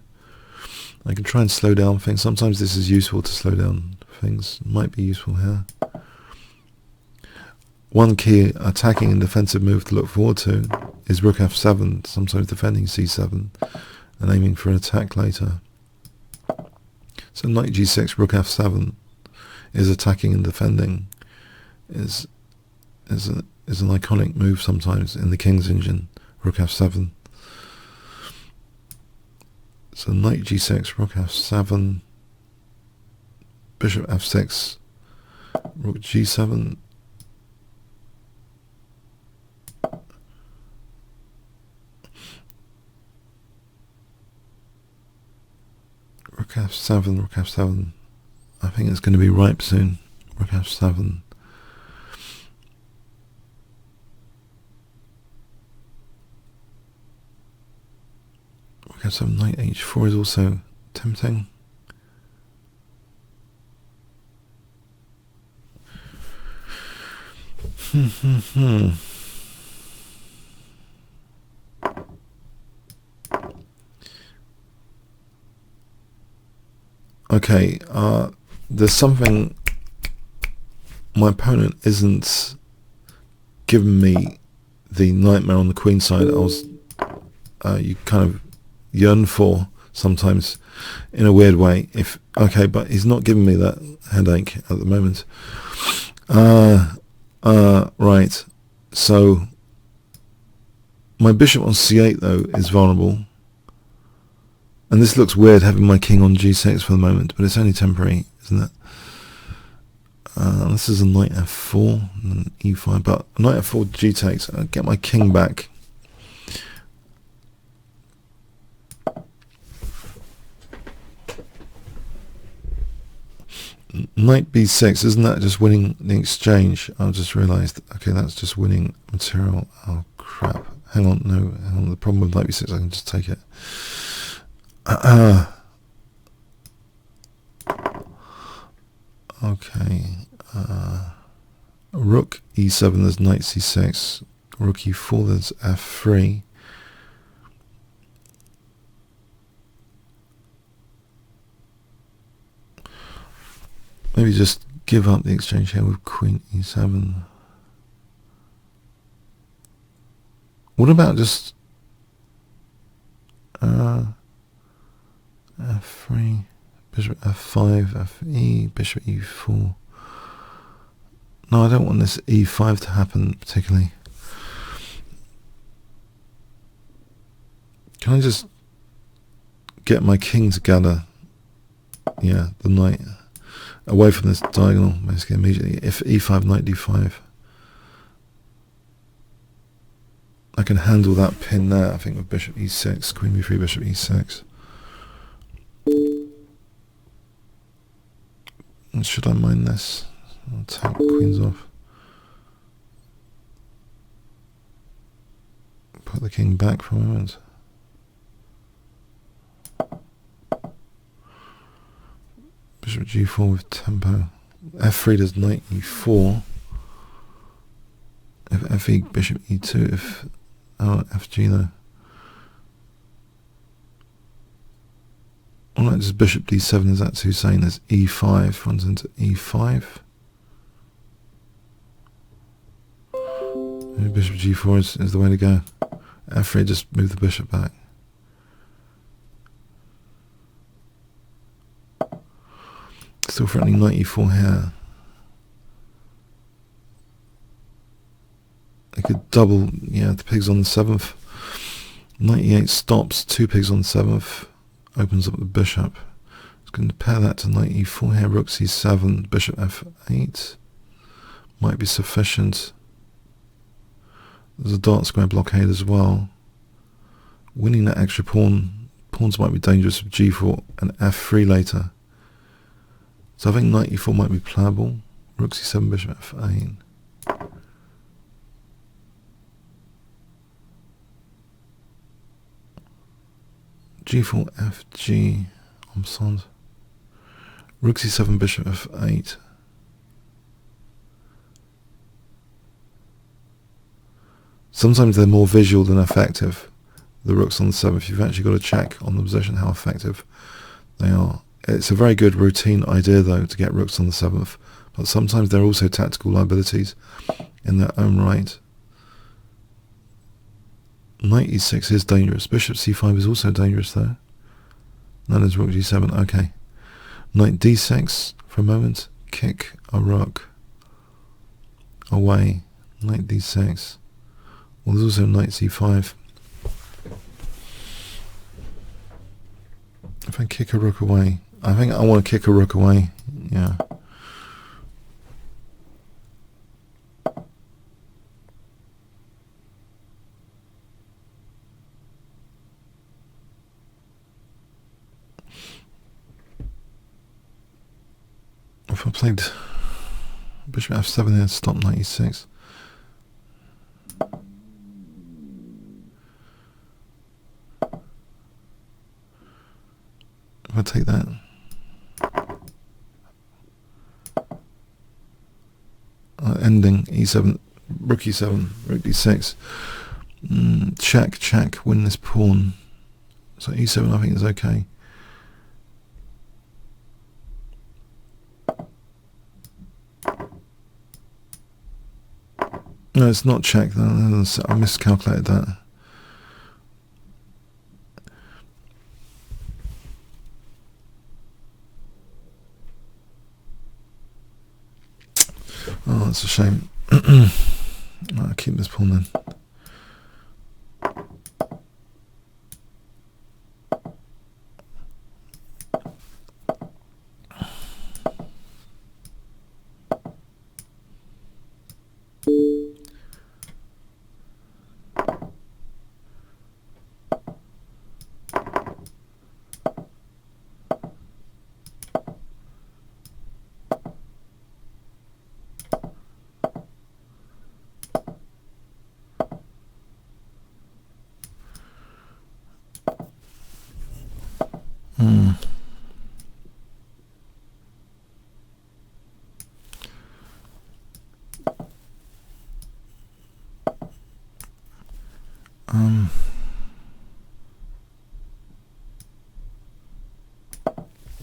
I can try and slow down things. Sometimes this is useful to slow down things. Might be useful here. One key attacking and defensive move to look forward to is rook f7, sometimes defending c7 and aiming for an attack later. So knight g6, rook f7 is attacking and defending, is an iconic move sometimes in the King's Engine, rook f7. So knight g6, rook f7, bishop f6, rook g7, rook f7, rook f7. I think it's going to be ripe soon. Rook f7. Rook f7, knight h4 is also tempting. Okay, there's something my opponent isn't giving me the nightmare on the queen side I was you kind of yearn for sometimes in a weird way. But he's not giving me that headache at the moment. Right, so my bishop on c8 though is vulnerable. And this looks weird having my king on g6 for the moment, but it's only temporary, isn't it? This is a knight f4 and then e5, but knight f4 g takes. I'll get my king back. Knight b6, isn't that just winning the exchange? I just realised, okay, that's just winning material. Oh crap, hang on, no, hang on. The problem with knight b6, I can just take it. Okay, rook e7, there's knight c6, rook e4, there's f3. Maybe just give up the exchange here with queen e7. What about just f3, bishop f5, fe, bishop e4? No, I don't want this e5 to happen particularly. Can I just get my king together? Yeah, the knight away from this diagonal, basically immediately. If e5, knight d5, I can handle that pin there, I think, with bishop e6, queen b3, bishop e6. And should I mind this? I'll take queens off. Put the king back for a moment. Bishop g4 with tempo. f3 does knight e4. If fe, bishop e2. If fg though. Alright, just bishop d7. Is that too saying? There's e5 runs into e5. Maybe bishop g4 is the way to go. f3, just move the bishop back. Still threatening knight e4 here. I could double, yeah, the pigs on the 7th. Knight e8 stops, 2 pigs on the 7th. Opens up the bishop. It's going to pair that to knight e4 here, rook c7, bishop f8. Might be sufficient. There's a dark square blockade as well. Winning that extra pawn. Pawns might be dangerous with g4 and f3 later. So I think knight e4 might be playable. Rook c7, bishop f8. g4, fg, ensemble. Rook c7, bishop f8. Sometimes they're more visual than effective. The rooks on the 7th, you've actually got to check on the position how effective they are. It's a very good routine idea though to get rooks on the 7th, but sometimes they're also tactical liabilities in their own right. Knight e6 is dangerous. Bishop c5 is also dangerous though. That is rook g7. Okay. Knight d6 for a moment. Kick a rook away. Knight d6. Well, there's also knight c5. If I kick a rook away, I think I want to kick a rook away. Yeah. If I played bishop f7 here, stop knight e6. If I take that, ending e7, rook e7, rook d6, check, check, win this pawn. So e7 I think is okay. No, it's not check. I miscalculated that. Oh, that's a shame. I'll keep this pawn then.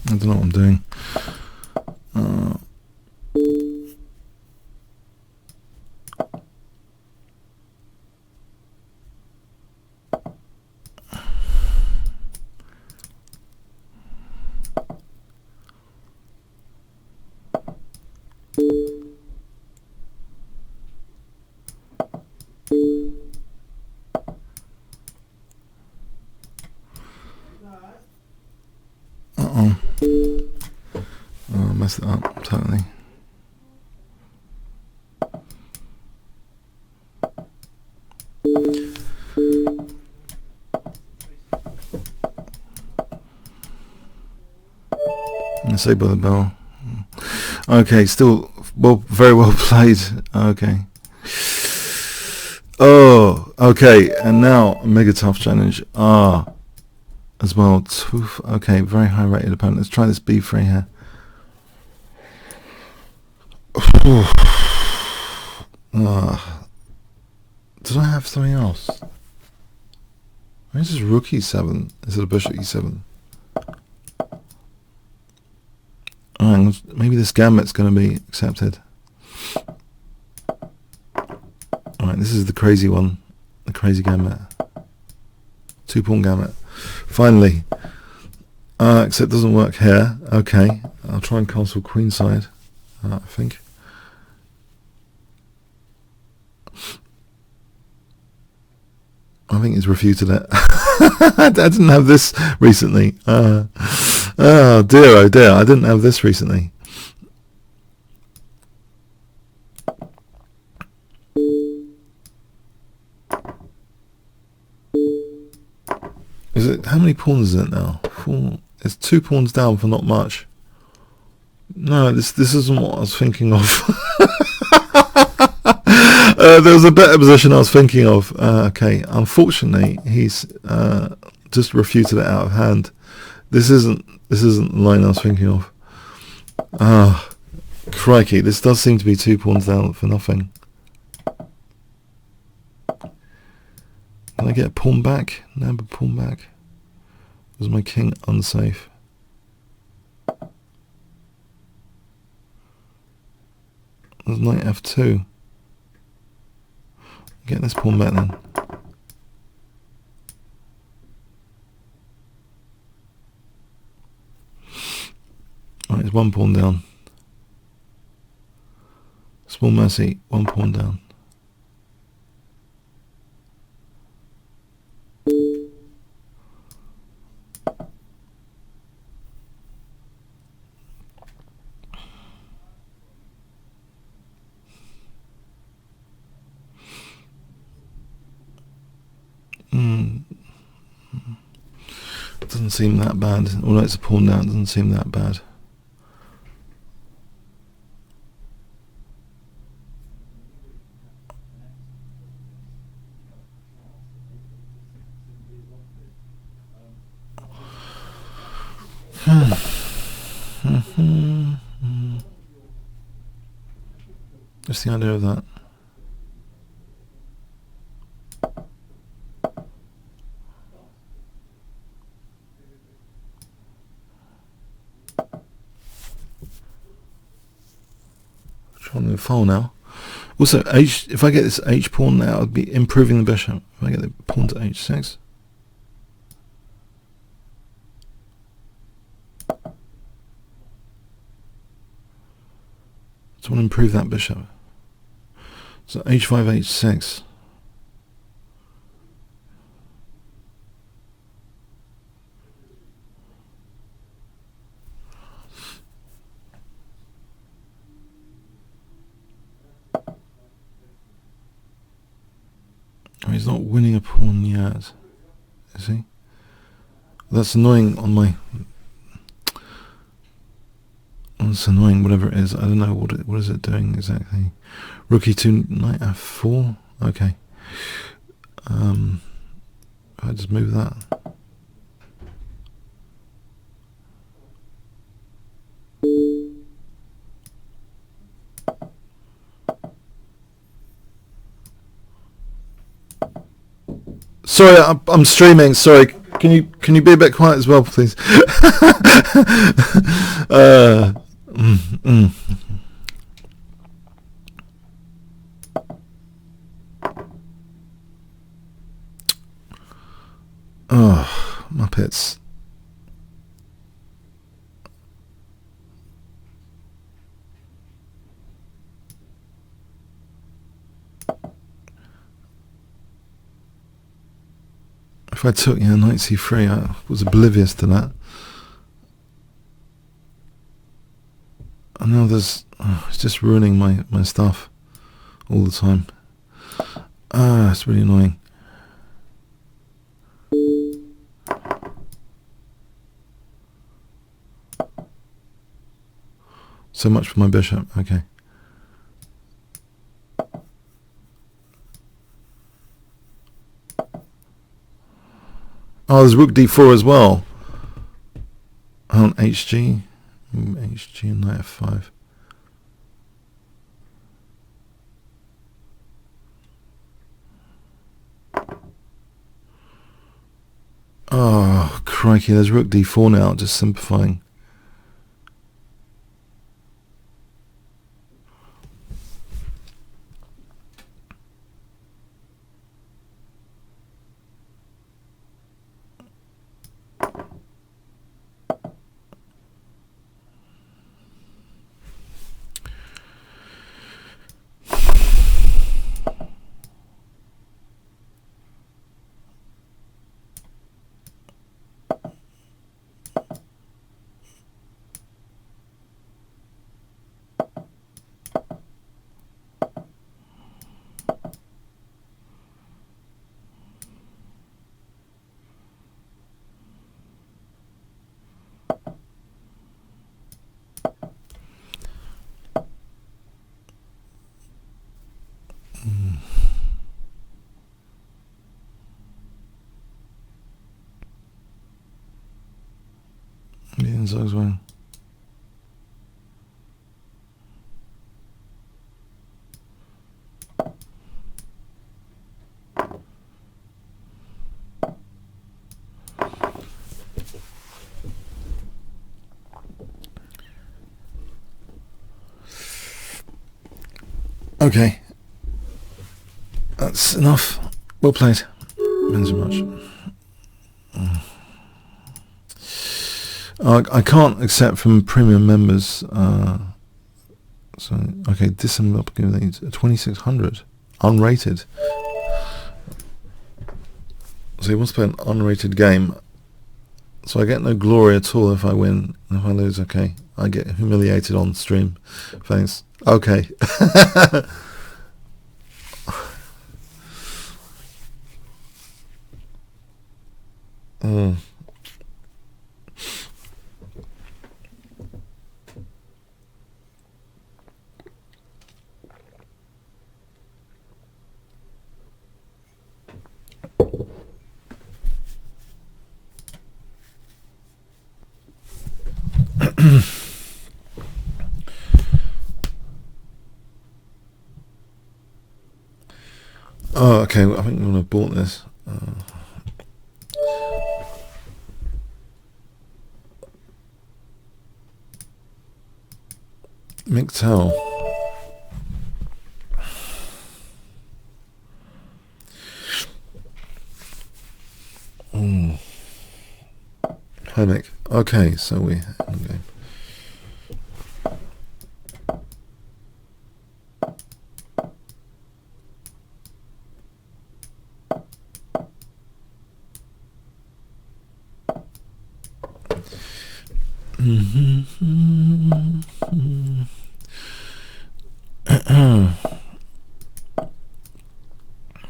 I don't know what I'm doing. Uh-oh. Oh, I messed it up totally. Say by the bell. Okay, still very well played. Okay. Oh, okay, and now a mega tough challenge. As well. Okay, very high rated opponent. Let's try this B3 here. Did I have something else? Where's this rook e7? Is it a bishop e7? Alright, maybe this gambit's going to be accepted. Alright, this is the crazy one. The crazy gambit. 2-pawn gambit. Finally. Except it doesn't work here. Okay. I'll try and castle queenside. I think. I think he's refuted it. I didn't have this recently. Oh dear, oh dear. I didn't have this recently. Is it? How many pawns is it now? 4. It's 2 pawns down for not much. No, this isn't what I was thinking of. There was a better position I was thinking of. Okay, unfortunately, he's just refuted it out of hand. This isn't the line I was thinking of. Crikey! This does seem to be 2 pawns down for nothing. Can I get a pawn back? No, but pawn back. Was my king unsafe? There's knight f2. Get this pawn back then. Right, it's 1 pawn down. Small mercy, 1 pawn down. Doesn't seem that bad. Although it's a pawn down, it doesn't seem that bad. What's the idea of that? Trying to foul now. Also, if I get this h pawn now, I'd be improving the bishop. If I get the pawn to h6. So I want to improve that bishop. So h5, h6. Oh, he's not winning a pawn yet, is he? That's annoying on my... That's annoying, whatever it is. I don't know what is it doing exactly. Rook e2, knight f4. Okay. I just move that. sorry, I'm streaming. Sorry, can you be a bit quiet as well, please? Oh, Muppets. If I took knight c3, I was oblivious to that. And now there's... it's just ruining my stuff all the time. It's really annoying. So much for my bishop. Okay. Oh, there's rook d4 as well. On hg. Hg and knight f5. Oh, crikey, there's rook d4 now, just simplifying. As well. Okay, that's enough. Well played. Thanks so much. I can't accept from premium members. So okay, this I'm up giving 2600 unrated. So he wants to play an unrated game. So I get no glory at all if I win. And if I lose, okay, I get humiliated on stream. Thanks. Okay. Oh, okay. I think I'm gonna have bought this. McTell. Panic. Okay, so we okay.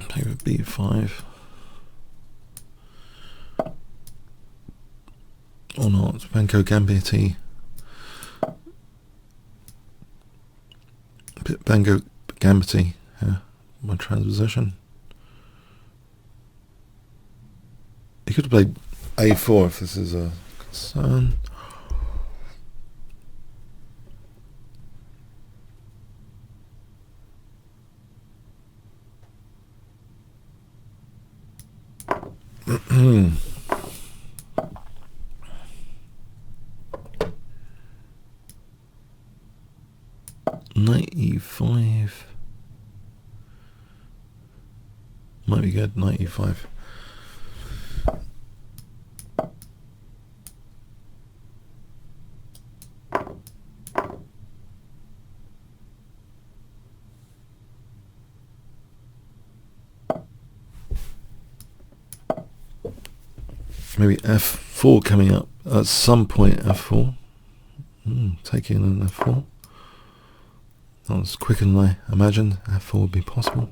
Play with b5 or not. Banco Gambiti. Banco Gambiti. Yeah, my transposition. He could have played a4 if this is a concern. Knight e5 might be good. Knight e5. Maybe f4 coming up at some point. F4. Taking an f4. That was quicker than I imagined. f4 would be possible.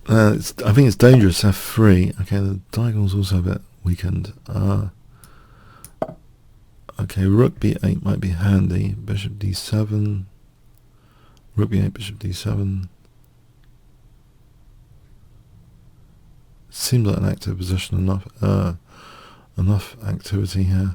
I think it's dangerous. f3. Okay, the diagonal's also a bit weakened. Okay, rook b8 might be handy. Bishop d7. Rook b8, bishop d7. Seems like an active position. Enough activity here.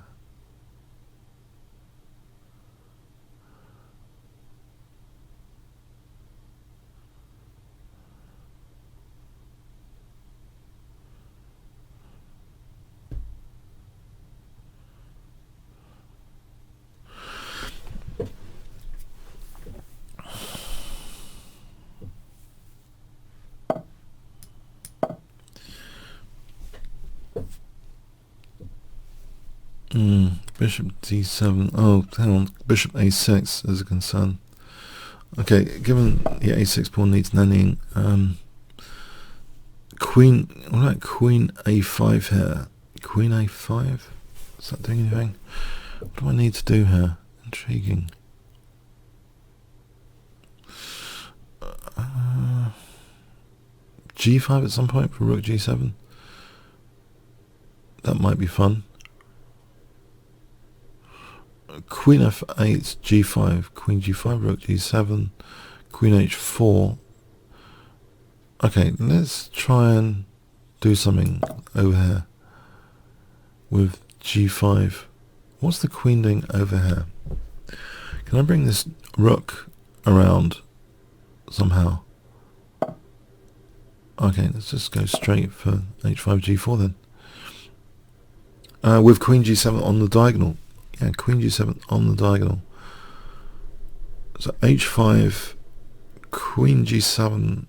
Bishop d7. Oh, hang on. Bishop a6 is a concern. Okay, given the a6 pawn needs nannying, queen. What about queen a5 here? Queen a5. Is that doing anything? What do I need to do here? Intriguing. G5 at some point for rook g7. That might be fun. Queen f8, g5, queen g5, rook g7, queen h4. Okay, let's try and do something over here with g5. What's the queen doing over here? Can I bring this rook around somehow? Okay, let's just go straight for h5, g4 then. With queen g7 on the diagonal. Yeah, queen g7 on the diagonal. So h5, queen g7,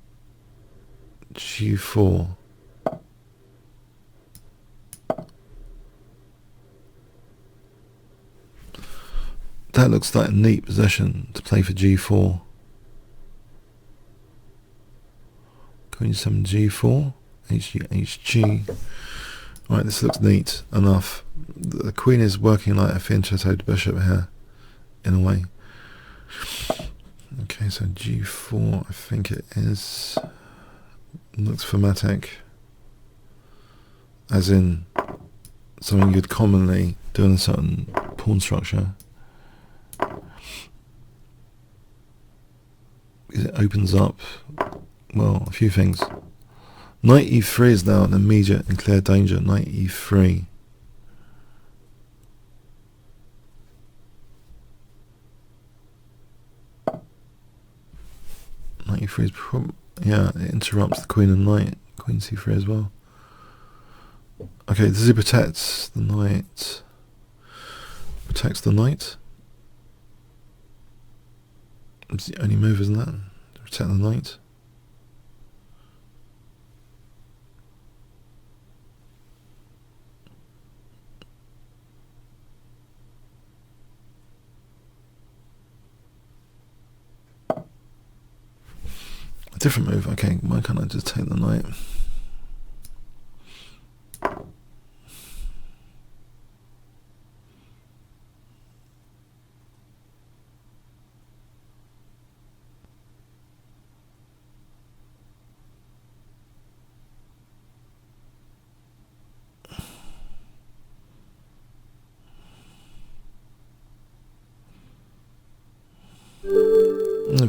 g4. That looks like a neat position to play for g4. Queen g7, g4, hg, hg. Right, this looks neat enough. The queen is working like a fianchettoed bishop here, in a way. Okay, so g4, I think it is. Looks thematic. As in, something you'd commonly do in a certain pawn structure. It opens up, well, a few things. Knight e3 is now an immediate and clear danger. Knight e3. Knight e3 is yeah, it interrupts the queen and knight. Queen c3 as well. Okay, does it protect the knight? Protects the knight. It's the only move, isn't that? To protect the knight. A different move. Okay, why can't I just take the knight?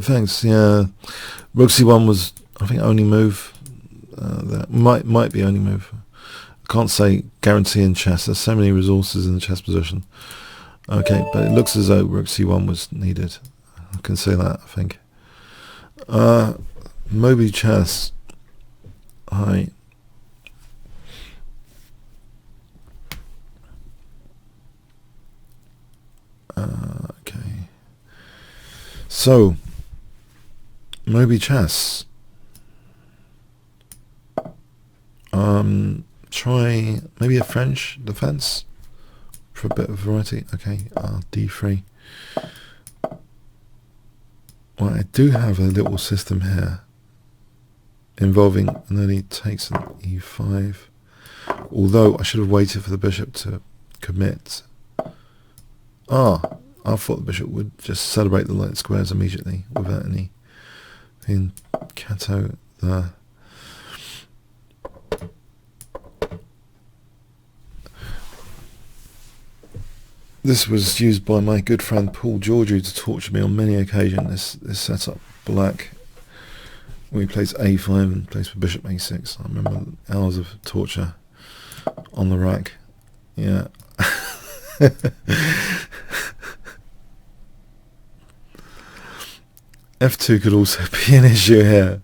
Thanks. Yeah, rook c1 was, I think, only move. That might be only move. I can't say guarantee in chess. There's so many resources in the chess position. Okay, but it looks as though rook c1 was needed. I can say that, I think. Moby chess. Hi. So, Moby chess. Try maybe a French defense for a bit of variety. Okay, d3. Well, I do have a little system here involving nearly takes an e5. Although I should have waited for the bishop to commit. I thought the bishop would just celebrate the light squares immediately without any being Cato there. This was used by my good friend Paul Georgiou to torture me on many occasions. This setup, black, when he plays a5 and plays for bishop a6. I remember hours of torture on the rack. Yeah. f2 could also be an issue here.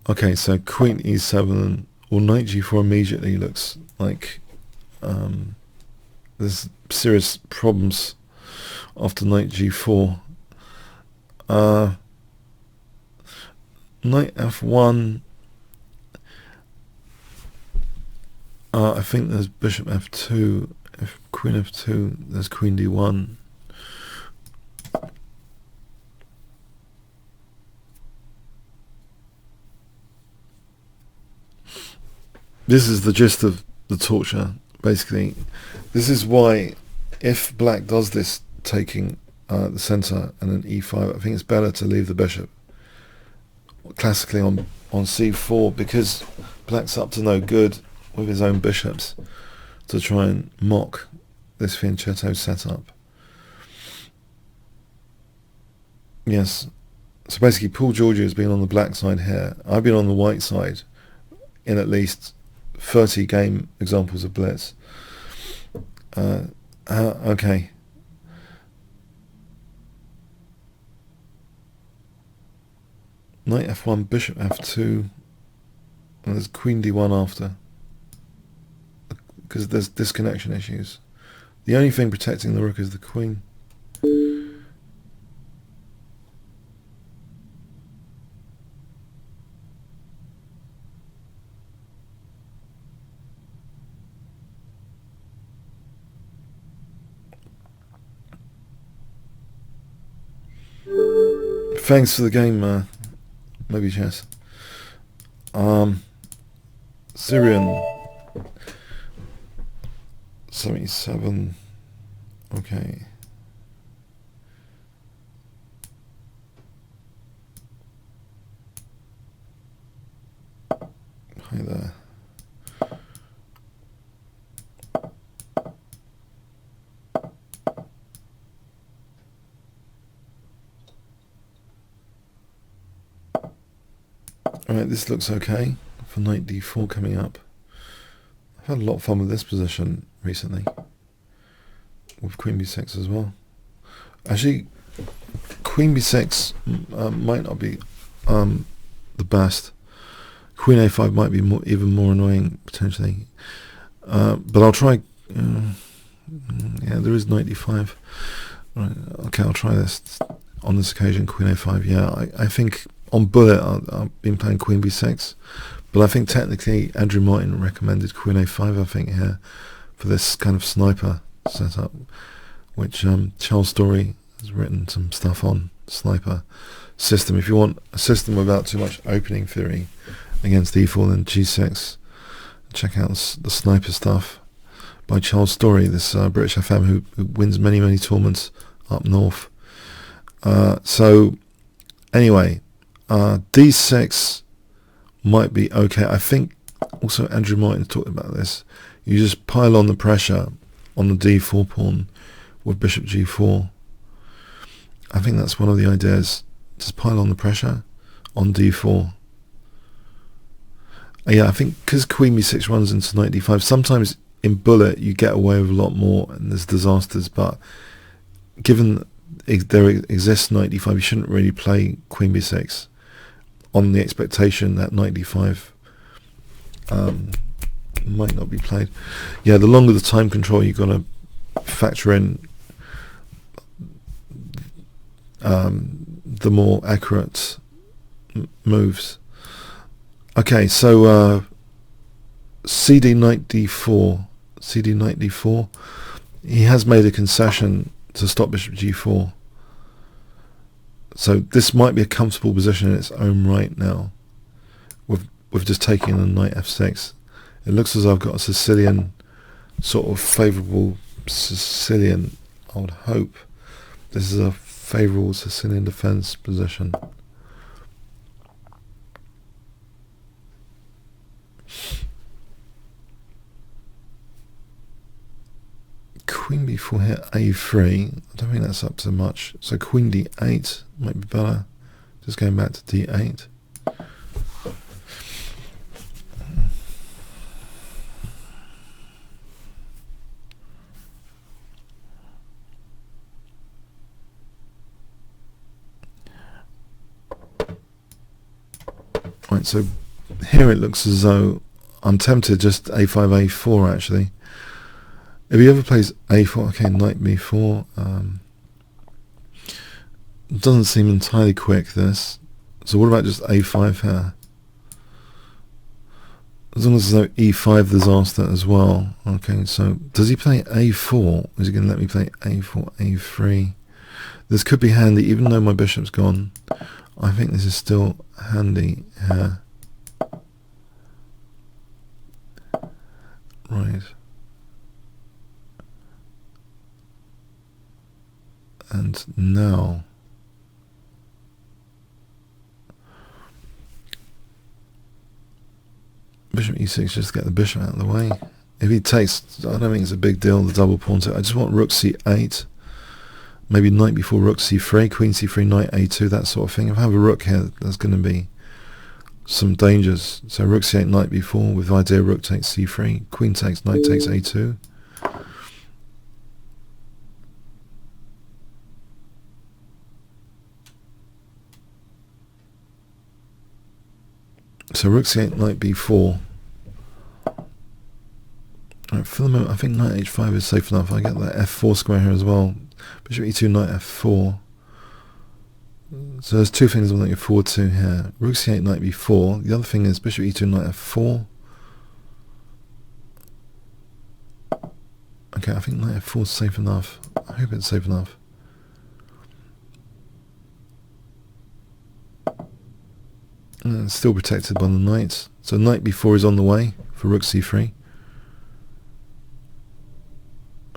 Okay, so queen e7 or knight g4 immediately looks like there's serious problems after knight g4. Knight f1. I think there's bishop f2. If queen f2, there's queen d1. This is the gist of the torture, basically. This is why, if black does this, taking the centre and an e5, I think it's better to leave the bishop classically on c4, because black's up to no good with his own bishops to try and mock this fianchetto setup. Yes, so basically Paul Georgiou has been on the black side here. I've been on the white side in at least 30 game examples of blitz. Okay. Knight f1, bishop f2, and there's queen d1 after, because there's disconnection issues. The only thing protecting the rook is the queen. Thanks for the game, maybe chess. Syrian 77. Okay. Hi there. Alright, this looks okay for knight d4 coming up. I've had a lot of fun with this position recently, with queen b6 as well. Actually, queen b6 might not be the best. Queen a5 might be even more annoying potentially, but I'll try. Yeah, there is knight d5. Right, okay, I'll try this on this occasion. Queen a5. Yeah, I think on bullet I've been playing queen b6, but I think technically Andrew Martin recommended queen a5. I think here for this kind of sniper setup, which Charles Story has written some stuff on sniper system. If you want a system without too much opening theory against e4, then g6. Check out the sniper stuff by Charles Story, this British FM who wins many tournaments up north. So anyway, d6 might be okay. I think also Andrew Martin talked about this. You just pile on the pressure on the d4 pawn with bishop g4. I think that's one of the ideas. Just pile on the pressure on d4. Yeah, I think because queen b6 runs into knight d5, sometimes in bullet you get away with a lot more and there's disasters, but given there exists knight d5, you shouldn't really play queen b6 on the expectation that knight d5 might not be played. Yeah, the longer the time control, you've got to factor in the more accurate moves. Okay, so CD knight d4, CD knight d4. He has made a concession to stop bishop g4. So this might be a comfortable position in its own right now, with just taking a knight f6. It looks as though I've got a Sicilian, sort of favourable Sicilian, I would hope. This is a favourable Sicilian defence position. Queen b4 here, a3. I don't think that's up to much. So queen d8 might be better. Just going back to d8. Right, so here it looks as though I'm tempted just a5, a4 actually. If he ever plays a4, okay, knight b4, doesn't seem entirely quick, this. So what about just a5 here? As long as there's no e5 disaster as well. Okay, so does he play a4? Is he going to let me play a4, a3? This could be handy, even though my bishop's gone. I think this is still handy here. Right. And now bishop e6, just get the bishop out of the way. If he takes, I don't think it's a big deal, the double pawn. I just want rook c8, maybe knight before rook c3, queen c3, knight a2, that sort of thing. If I have a rook here, there's going to be some dangers. So rook c8, knight b4, with the idea rook takes c3, queen takes, knight takes a2. So rook c8, knight b4. Right, for the moment, I think knight h5 is safe enough. I get that f4 square here as well. Bishop e2, knight f4. So there's two things I'm looking forward to here. Rook c8, knight b4. The other thing is bishop e2, knight f4. Okay, I think knight f4 is safe enough. I hope it's safe enough. And it's still protected by the knight. So knight b4 is on the way for rook c3.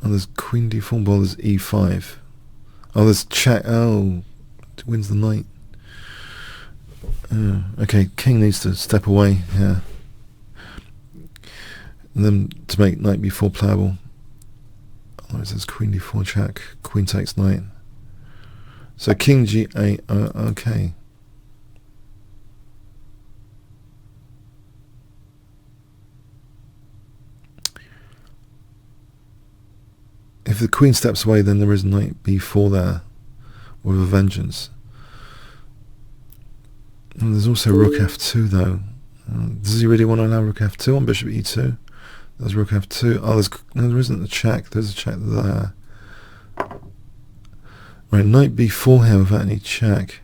Oh, there's queen d4, well, there's e5. Oh, there's check. Oh, wins the knight. Okay, king needs to step away here. And then to make knight b4 playable. Otherwise, there's queen d4 check. Queen takes knight. So king g8. Okay. If the queen steps away, then there is knight b4 there with a vengeance. And there's also rook f2 though. Does he really want to allow rook f2 on bishop e2? There's rook f2. Oh, there isn't a check. There's a check there. Right, knight b4 here without any check.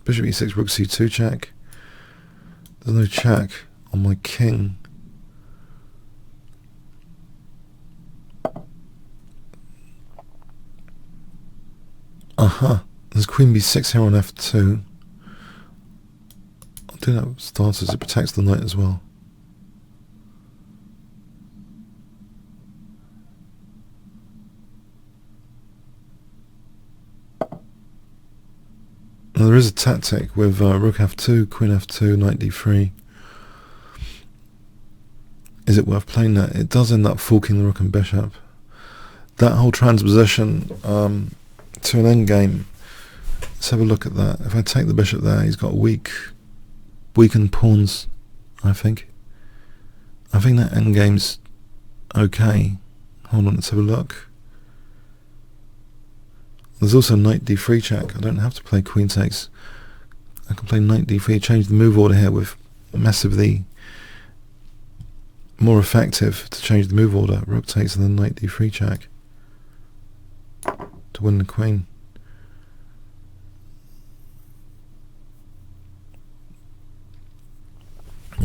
Bishop e6, rook c2 check. There's no check on my king. There's queen b6 here on f2. I'll do that with starters. It protects the knight as well. Now there is a tactic with rook f2, queen f2, knight d3. Is it worth playing that? It does end up forking the rook and bishop. That whole transposition to an endgame. Let's have a look at that. If I take the bishop there, he's got weakened pawns, I think. I think that endgame's okay. Hold on, let's have a look. There's also knight d3 check. I don't have to play queen takes. I can play knight d3, change the move order here with massively more effective to change the move order. Rook takes and then knight d3 check to win the queen.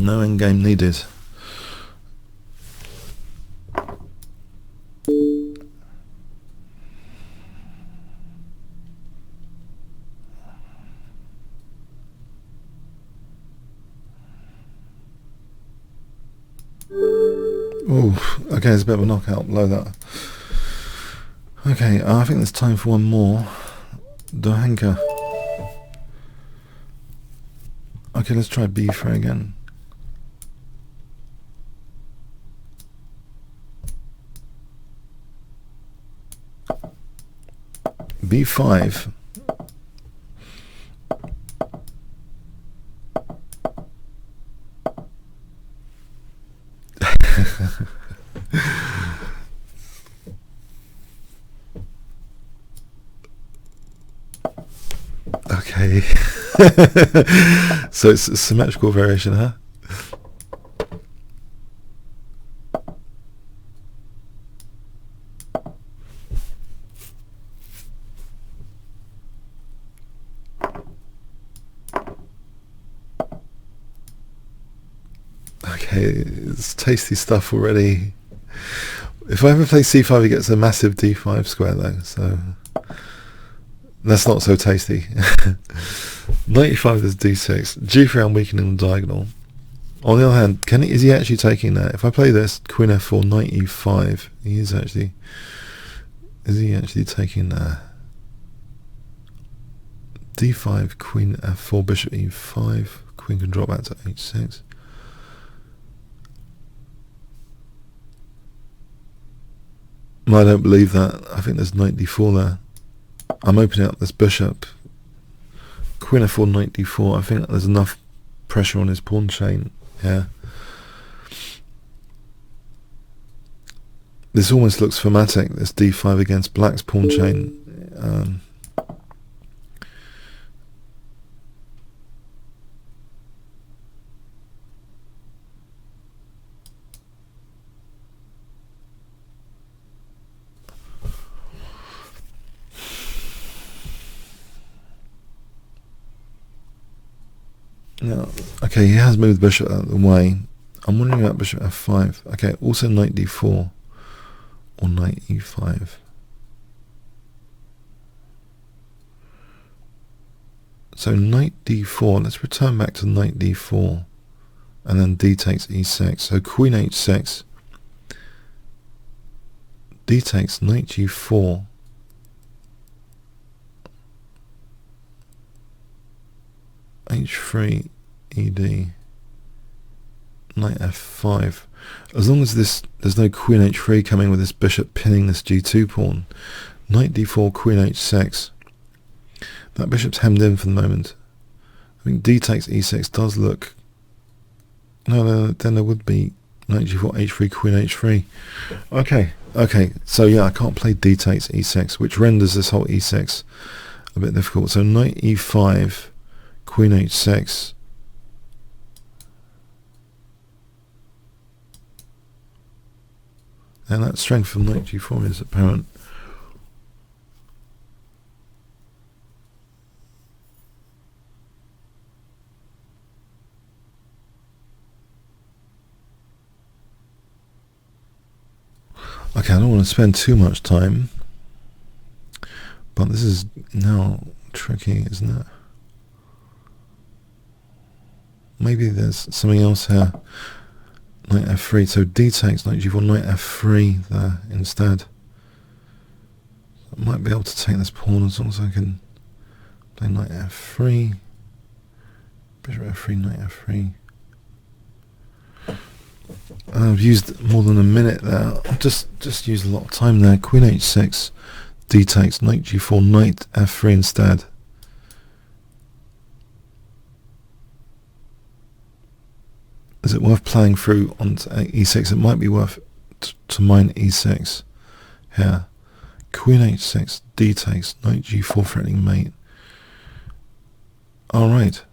No endgame needed. Oh, okay, it's a bit of a knockout below that. Okay, I think there's time for one more. Dohenka. Okay, let's try B3 again. B5. Okay. So it's a symmetrical variation, huh? Okay, it's tasty stuff already. If I ever play C5, he gets a massive D5 square though, so that's not so tasty. 95 is D6. G3 I'm weakening the diagonal. On the other hand, is he actually taking that? If I play this, Queen F4, Knight E5, is he actually taking that? D5, Queen F4, Bishop E5, Queen can drop back to H6. No, I don't believe that. I think there's Knight D4 there. I'm opening up this bishop. Queen F4, Knight D4. I think there's enough pressure on his pawn chain. Yeah. This almost looks thematic, this D5 against black's pawn chain. Now, okay, he has moved bishop out of the way. I'm wondering about bishop F5. Okay, also Knight D4 or Knight E5. So Knight D4, let's return back to Knight D4 and then D takes E6. So Queen H6, D takes Knight G4, H3, ED, Knight F5. As long as there's no Queen H3 coming with this bishop pinning this G2 pawn. Knight D4, Queen H6. That bishop's hemmed in for the moment. I think D takes E6 does look... No, then there would be Knight G4, H3, Queen H3. Okay, so yeah, I can't play D takes E6, which renders this whole E6 a bit difficult. So Knight E5, Queen H6. And that strength from Knight G4 is apparent. Okay, I don't want to spend too much time, but this is now tricky, isn't it? Maybe there's something else here. Knight F3, so D takes Knight G4, Knight F3 there instead. I might be able to take this pawn as long as I can play Knight F3, Bishop F3, Knight F3. I've used more than a minute there. I've just used a lot of time there. Queen H6, D takes Knight G4, Knight F3 instead. Is it worth playing through onto E6? It might be worth to mine E6 here. Queen H6, D takes, Knight G4 threatening mate. Alright.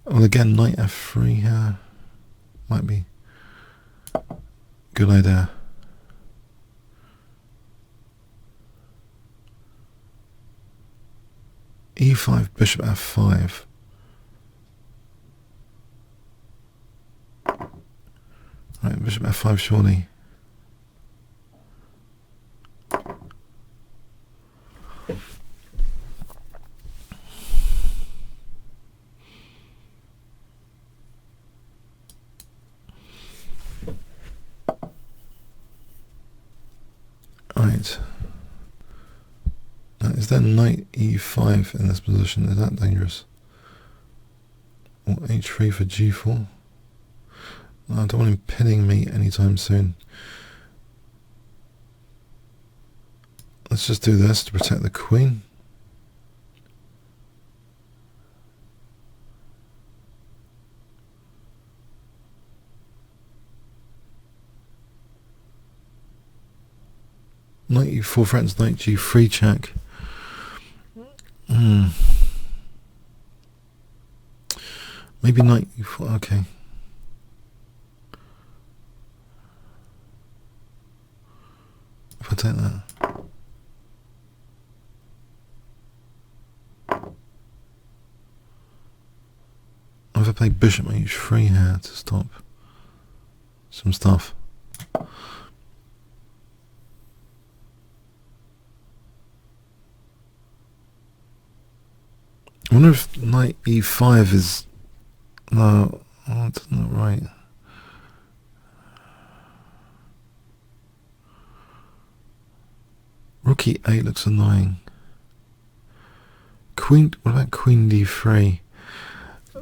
Well, again, Knight F3 here might be a good idea. e5, bishop f5. Right, bishop f5 surely. Right. Now, is there knight e5 in this position? Is that dangerous? Or h3 for g4? No, I don't want him pinning me anytime soon. Let's just do this to protect the queen. Knight e4 threatens knight g3 check. Maybe knight e4, okay. If I take that. If I play bishop h3 here to stop some stuff. I wonder if knight e5 is... No, that's not right. Rook e8 looks annoying. Queen, what about queen d3?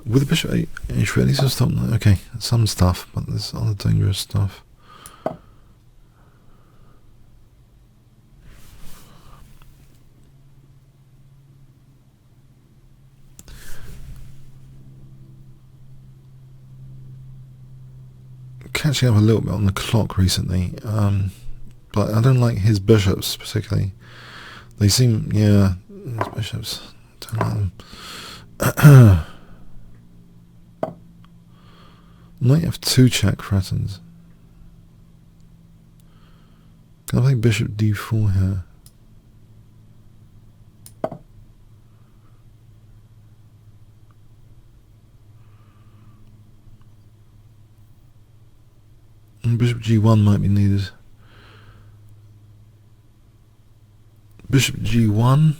With the bishop h3, at least I'll stop. Okay, some stuff, but there's other dangerous stuff. Catching up a little bit on the clock recently, but I don't like his bishops particularly. They seem, yeah, his bishops, don't like them. Knight f2 check threatens. Can I play bishop d4 here? And bishop g1 might be needed. Bishop g1.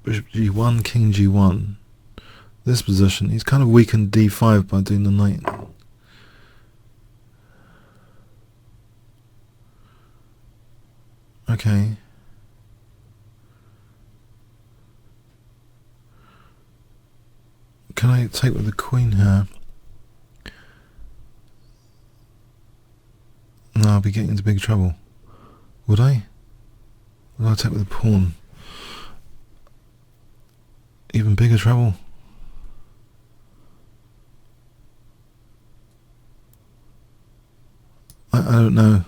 Bishop g1, king g1. This position, he's kind of weakened d5 by doing the knight. Okay. Can I take with the queen here? No, I'll be getting into big trouble. Would I? Would I take with the pawn? Even bigger trouble? I don't know.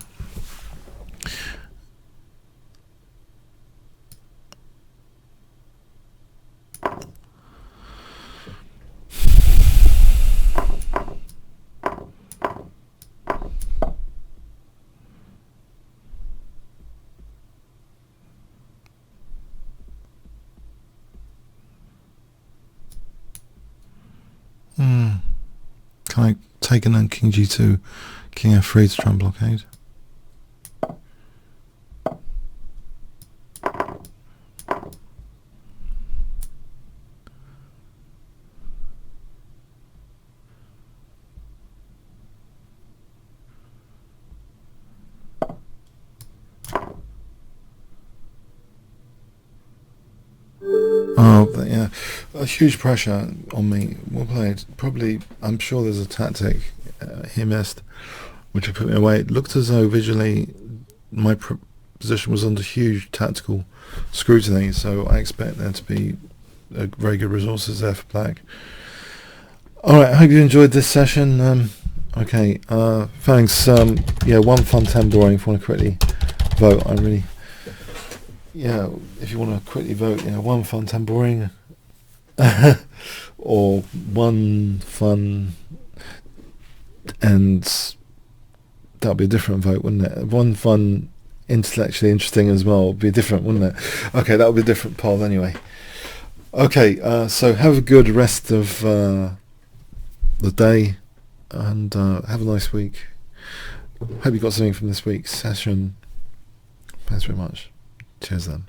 Can I take and then king g2, king f3 to try and blockade? Oh, yeah, a huge pressure on me. Well played. Probably, I'm sure there's a tactic he missed, which would put me away. It looked as though visually my position was under huge tactical scrutiny, so I expect there to be very good resources there for black. Alright, I hope you enjoyed this session. Okay, thanks. Yeah, 1 fun 10 boring if you want to quickly vote. I really... Yeah, if you want to quickly vote, 1 fun 10 boring, or 1 fun, and that'll be a different vote, wouldn't it? 1 fun intellectually interesting as well. It'd be different, wouldn't it? Okay, that would be a different poll anyway. Okay, so have a good rest of the day, and have a nice week. Hope you got something from this week's session. Thanks very much. Cheers then.